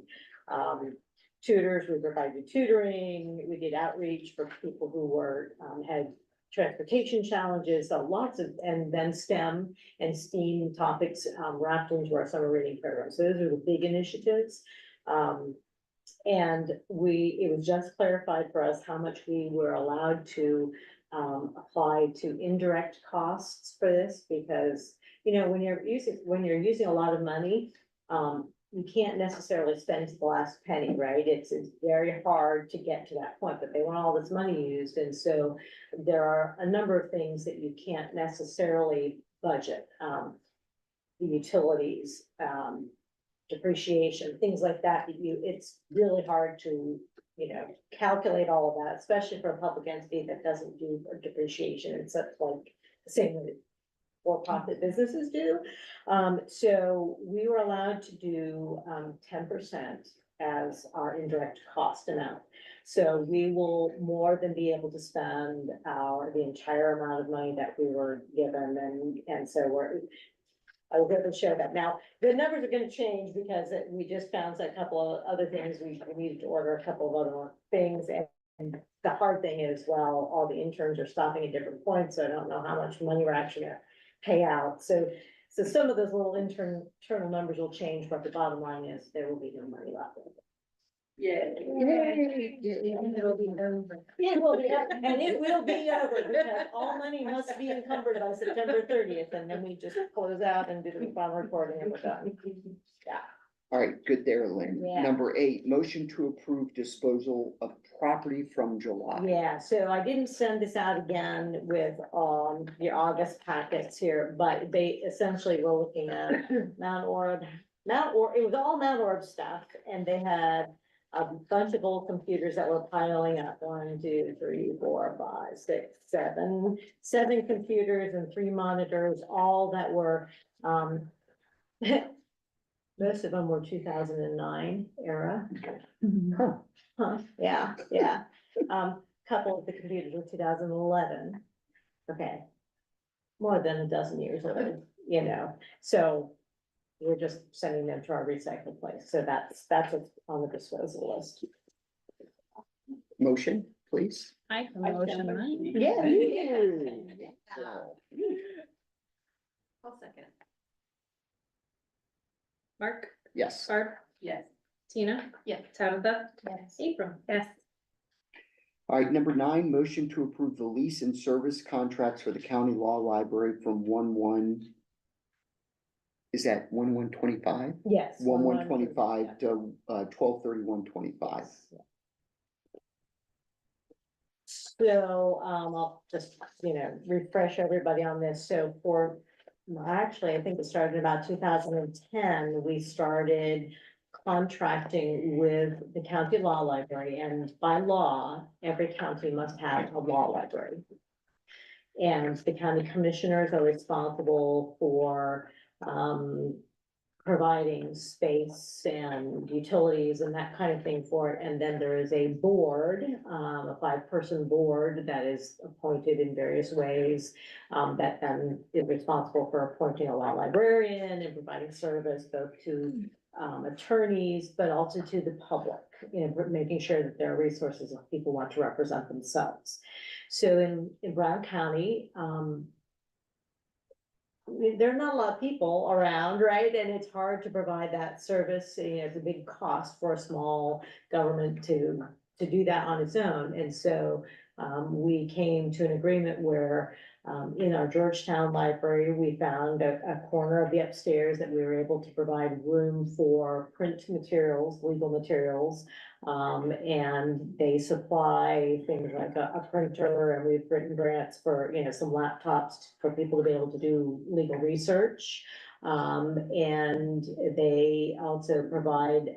tutors, we provided tutoring, we did outreach for people who were, had transportation challenges, so lots of, and then STEM and STEAM topics, wrapped into our summer reading program. So those are the big initiatives. And it was just clarified for us how much we were allowed to, apply to indirect costs for this, because, you know, when you're using a lot of money, you can't necessarily spend to the last penny, right? It's very hard to get to that point, but they want all this money used, and so there are a number of things that you can't necessarily budget. The utilities, depreciation, things like that, it's really hard to, you know, calculate all of that, especially for a public entity that doesn't do depreciation and such, like the same way for-profit businesses do. So we were allowed to do 10% as our indirect cost amount. So we will more than be able to spend the entire amount of money that we were given, and so I will be able to share that. Now, the numbers are gonna change because we just found a couple of other things. We needed to order a couple of other things. And the hard thing is, well, all the interns are stopping at different points, so I don't know how much money we're actually gonna pay out. So some of those little internal numbers will change, but the bottom line is there will be no money left. Yeah. It'll be over. It will be, and it will be over, because all money must be encumbered by September 30th, and then we just close out and do the final reporting and we're done. All right, good there, Lynn. Yeah. Number 8, motion to approve disposal of property from July. Yeah, so I didn't send this out again with, your August packets here, but they essentially were looking at Mount Orb, it was all Mount Orb stuff, and they had a bunch of old computers that were piling up, 1, 2, 3, 4, 5, 6, 7 computers and 3 monitors, all that were, most of them were 2009 era. Huh, yeah, yeah. Couple of the computers were 2011. Okay. More than a dozen years old, you know, so we're just sending them to our recycle place. So that's what's on the disposal list. Motion, please. I can motion that. Yeah. I'll second. Mark, Yes. Barb, Yes. Tina? Yeah. Tabitha? Yes. April? Yes. All right, number 9, motion to approve the lease and service contracts for the county law library from 1/1. Is that 1/1/25? Yes. 1/1/25 to 12/31/25. So, I'll just, refresh everybody on this. So actually, I think it started about 2010, we started contracting with the county law library, and by law, every county must have a law library. And the county commissioners are responsible for, providing space and utilities and that kind of thing for it. And then there is a board, a 5-person board that is appointed in various ways, that then is responsible for appointing a law librarian and providing service both to attorneys, but also to the public, making sure that there are resources if people want to represent themselves. So in Brown County, there are not a lot of people around, right? And it's hard to provide that service. It's a big cost for a small government to do that on its own. And so we came to an agreement where in our Georgetown library, we found a corner of the upstairs that we were able to provide room for print materials, legal materials. And they supply things like a printer, and we've written grants for, some laptops for people to be able to do legal research. And they also provide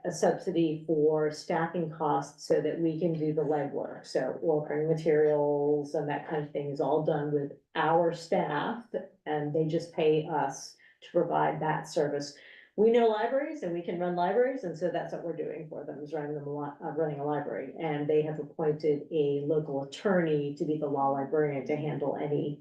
a subsidy for staffing costs so that we can do the legwork. So ordering materials and that kind of thing is all done with our staff, and they just pay us to provide that service. We know libraries and we can run libraries, and so that's what we're doing for them, is running a library. And they have appointed a local attorney to be the law librarian to handle any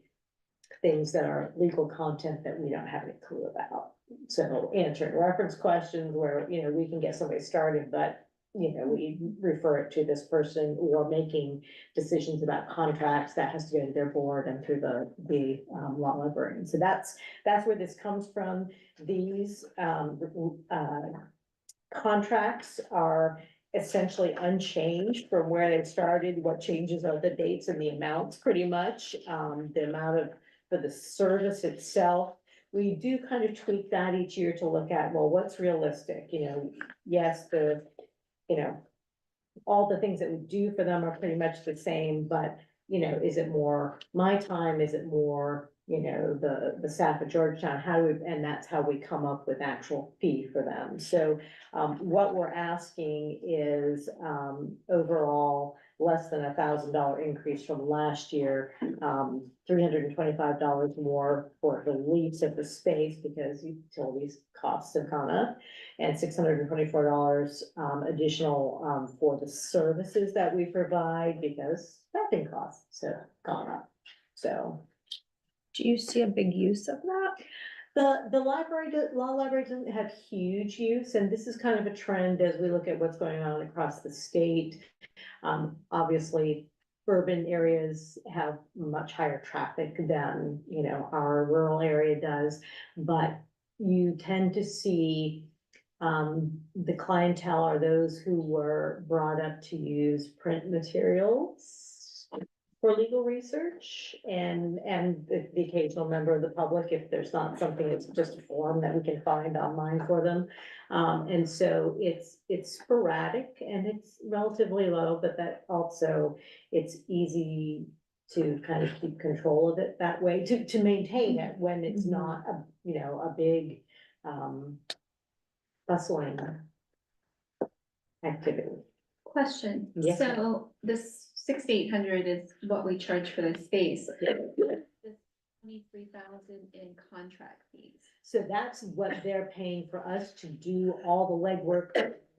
things that are legal content that we don't have any clue about. So answering reference questions where, we can get somebody started, but, we refer it to this person, or making decisions about contracts that has to go to their board and through the law librarian. So that's where this comes from. These contracts are essentially unchanged from where they started. What changes are the dates and the amounts, pretty much. The amount for the service itself, we do kind of tweak that each year to look at, well, what's realistic, yes, all the things that we do for them are pretty much the same, but, is it more my time? Is it more, the staff at Georgetown? And that's how we come up with actual fee for them. So, what we're asking is, overall, less than $1,000 increase from last year, $325 more for the lease of the space because utilities costs have gone up, and $624 additional for the services that we provide because staffing costs have gone up. So Do you see a big use of that? The library, law library doesn't have huge use, and this is kind of a trend as we look at what's going on across the state. Obviously, urban areas have much higher traffic than, you know, our rural area does. But you tend to see, the clientele are those who were brought up to use print materials for legal research and the occasional member of the public, if there's not something, it's just a form that we can find online for them. And so it's sporadic and it's relatively low, but that also, it's easy to kind of keep control of it that way, to maintain it when it's not a, you know, a big, bustling activity. Question, Yes, ma'am. so this 6,800 is what we charge for the space. Yeah. This 23,000 in contract fees. So that's what they're paying for us to do all the legwork.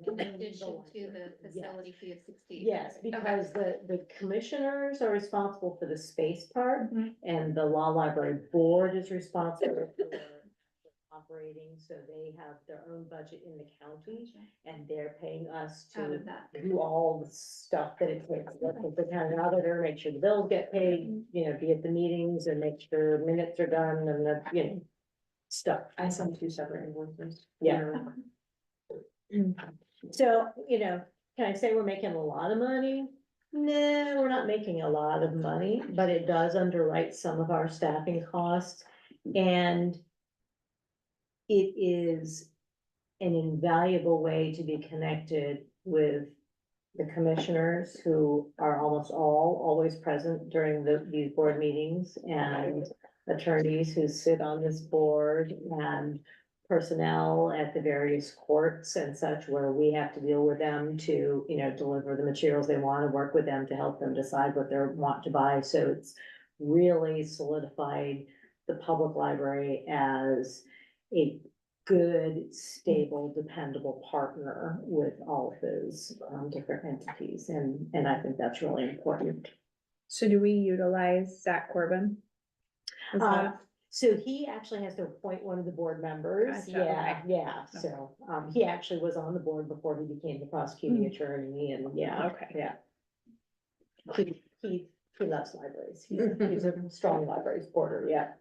In addition to the facility fee of 68. Yes, because the commissioners are responsible for the space part, and the law library board is responsible for operating, so they have their own budget in the county, and they're paying us Out to of that. do all the stuff that it takes, work with the county auditor, make sure the bills get paid, you know, be at the meetings and make sure minutes are done and the, you know, stuff. I sent 2 separate invoices. Yeah. So, you know, can I say we're making a lot of money? No, we're not making a lot of money, but it does underwrite some of our staffing costs. And it is an invaluable way to be connected with the commissioners, who are almost always present during these board meetings, and attorneys who sit on this board, and personnel at the various courts and such, where we have to deal with them to, you know, deliver the materials they want, to work with them to help them decide what they want to buy. So it's really solidified the public library as a good, stable, dependable partner with all of those different entities, and I think that's really important. So do we utilize Zach Corbin? Is that- So he actually has to appoint one of the board members. Gotcha, Yeah, okay. yeah, so he actually was on the board before he became the prosecuting attorney, and yeah. Okay. Yeah. He loves libraries. He's a strong library supporter, yeah.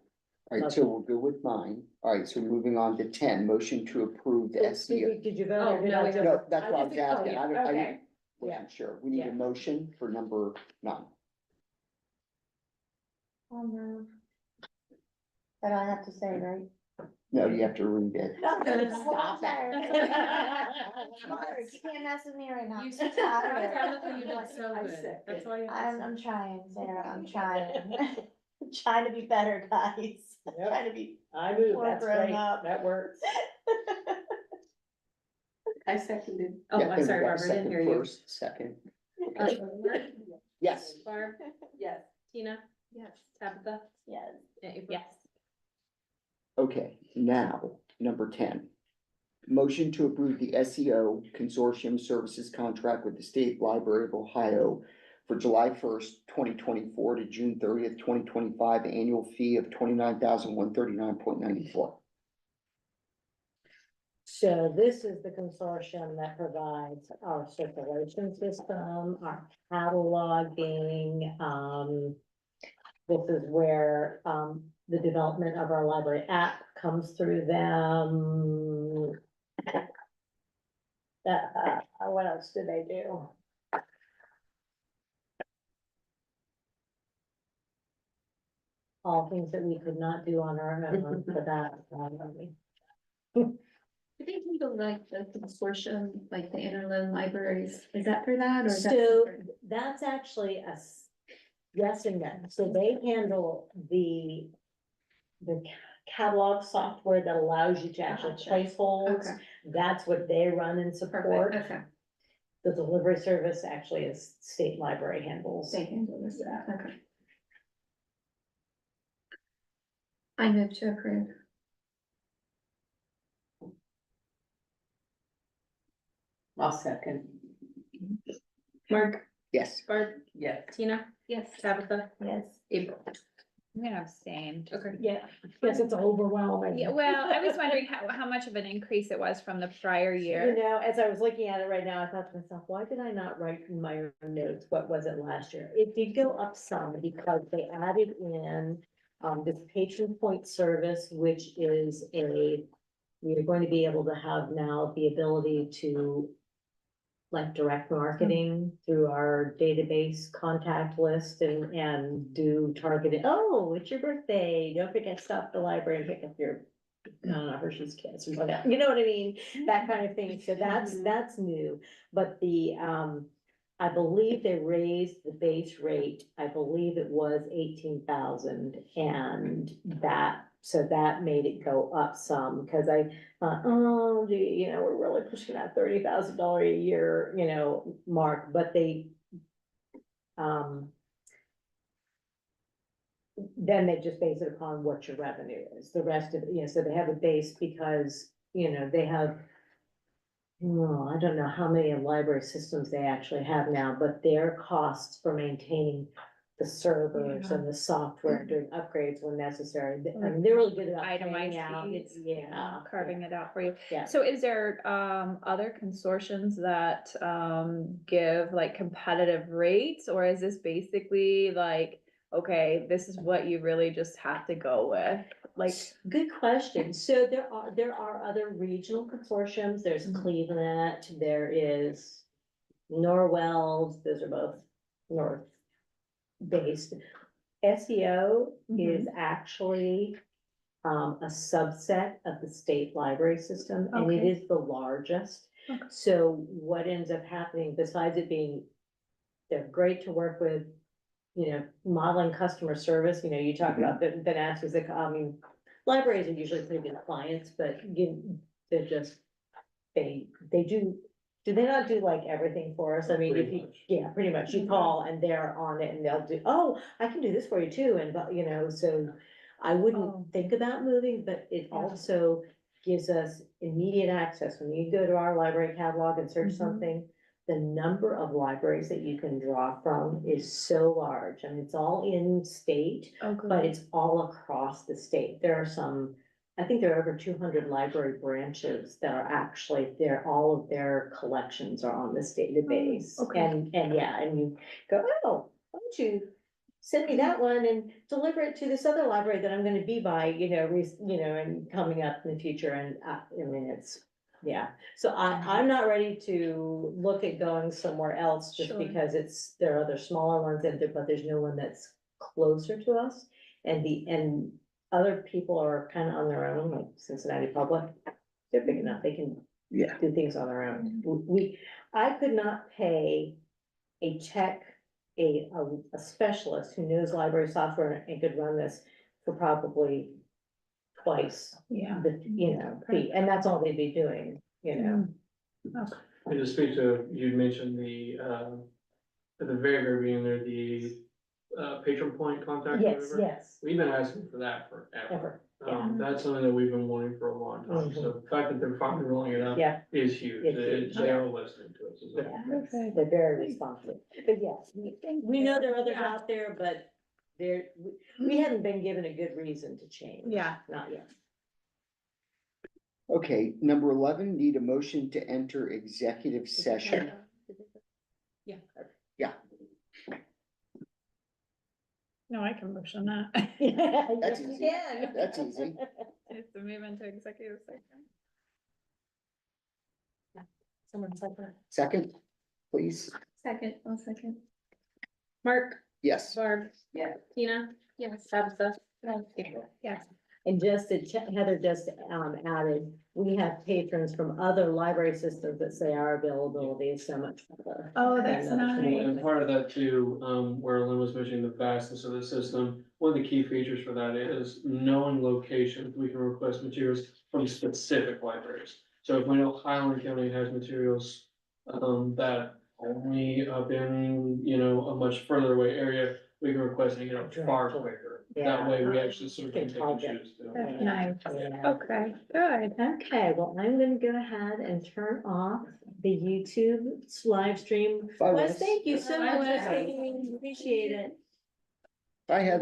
All right, so we'll go with mine. All right, so moving on to 10, motion to approve the SEO. Did you vote? Oh, or did no, I we just- haven't. No, that's what I was Oh, asking. yeah, I okay. didn't, Yeah. wasn't sure. We need Yeah. a motion for number 9. That I have to say, right? No, you have to read it. Stop that. You can't mess with me right now. You said you did so I good. said That's it. why. I'm trying, Sarah, I'm trying. I'm trying to be better, guys. Yep. Trying to be. I move, We're that's grown great, up. that works. I seconded. Oh, Yeah, I'm and we sorry, got a Barbara, I didn't second hear you. first, second. Mark? Yes. Barb, Yes. Tina, Yes. Tabitha, Yes. and April. Yes. Okay, now, number 10. Motion to approve the SEO Consortium Services Contract with the State Library of Ohio for July 1st, 2024 to June 30th, 2025, annual fee of $29,139.94. So this is the consortium that provides our circulation system, our cataloging, this is where, the development of our library app comes through them. What else do they do? All things that we could not do on our own for that. Do they do like the consortium, like the interloan libraries? Is that for that or is that? So separate? that's actually yes and no. So they handle the catalog software that allows you to actually Gotcha. place holds. Okay, That's what they run and support. perfect, okay. The delivery service actually is state library handles. They handle this, okay. I move to approve. I'll second. Mark, Yes. Barb, Yes. Tina, Yes. Tabitha, Yes. April. I'm gonna abstain. Okay. Yeah, because it's overwhelming. Yeah, well, I was wondering how much of an increase it was from the prior You year. know, as I was looking at it right now, I thought to myself, why did I not write in my notes, what was it last year? It did go up some because they added in this patron point service, which is we're going to be able to have now the ability to like direct marketing through our database contact list and do targeted, oh, it's your birthday, don't forget to stop at the library and pick up your, I don't know, Hershey's Kiss or whatever, you know what I mean? That kind of thing, so that's new, but I believe they raised the base rate, I believe it was 18,000, and so that made it go up some, cause I thought, oh, gee, you know, we're really pushing that $30,000 a year, you know, mark, but then they just base it upon what your revenue is, the rest of, you know, so they have a base because, you know, they have, I don't know how many library systems they actually have now, but their costs for maintaining the servers and the software, doing upgrades when necessary, I mean, they're really good about planning Itemized out, fees, yeah. carving it out for you. Yeah. So is there other consortiums that give like competitive rates, or is this basically like, okay, this is what you really just have to go with? Like, Good question. So there are other regional consortiums. There's Mhm. Cleveland, there is Norwell's, those are both north based. SEO is actually a subset of the state library system, and it Okay. is the largest. Okay. So what ends up happening, besides it being, they're great to work with, you know, modeling customer service, you know, you talk about the answers that, I mean, libraries are usually pretty good clients, but they're just, they do they not do like everything for us? I mean, if Pretty you, much. yeah, pretty much, you call and they're on it and they'll do, oh, I can do this for you too, and, but, you know, so I Oh. wouldn't think about moving, but it Yeah. also gives us immediate access. When you go to our library catalog and search Mhm. something, the number of libraries that you can draw from is so large, and it's all in state, Oh, but good. it's all across the state. There are some, I think there are over 200 library branches that are actually, all of their collections are on this database. okay. And yeah, and you go, oh, why don't you send me that one and deliver it to this other library that I'm gonna be by, you know, and coming up in the future, and, I mean, it's, yeah. So I'm not ready to look at going somewhere else just Sure. because there are other smaller ones but there's no one that's closer to us. And other people are kind of on their own, like Cincinnati Public, they're big enough, they can Yeah. do things on their own. I could not pay a tech, a specialist who knows library software and could run this for probably twice Yeah. the, you know, fee, and that's all they'd be doing, you know. And to speak to, you mentioned at the very beginning there, the patron point contact. or Yes, whatever. yes, We've been asking for that forever. ever, yeah, That's something that we've been wanting for a long time, so the fact that they're finally rolling it out yeah, is huge. It's huge. They are listening to us. as well. yeah, Okay. they're very responsive, but yes, we know there are others Yeah. out there, but we haven't been given a good reason to change. Yeah. Not yet. Okay, number 11, need a motion to enter executive session. Yeah. Yeah, No, I can motion that. That's Yes, you easy. can. That's easy. It's to move into executive session. Someone second. Second, please. Second, I'll second. Mark, Yes. Barb. Yeah. Tina. Yes. Tabitha. Yes. And just to Heather just added, we have patrons from other library systems that say our availability is so much better. Oh, than that's others. nice. And part of that too, where Lynn was mentioning the vastness of the system, one of the key features for that is knowing locations. We can request materials from specific libraries. So if we know Highland County has materials, that only up in, you know, a much further away area, we can request and get it far Directly. quicker. Yeah. That way we actually sort of can Can pick and target. choose too. That's nice. Yeah. Okay, good. Okay, well, I'm gonna go ahead and turn off the YouTube live stream. Bye, Wes, Wes. thank you so Bye, much for Wes. staying. Appreciate it. Bye, Heather.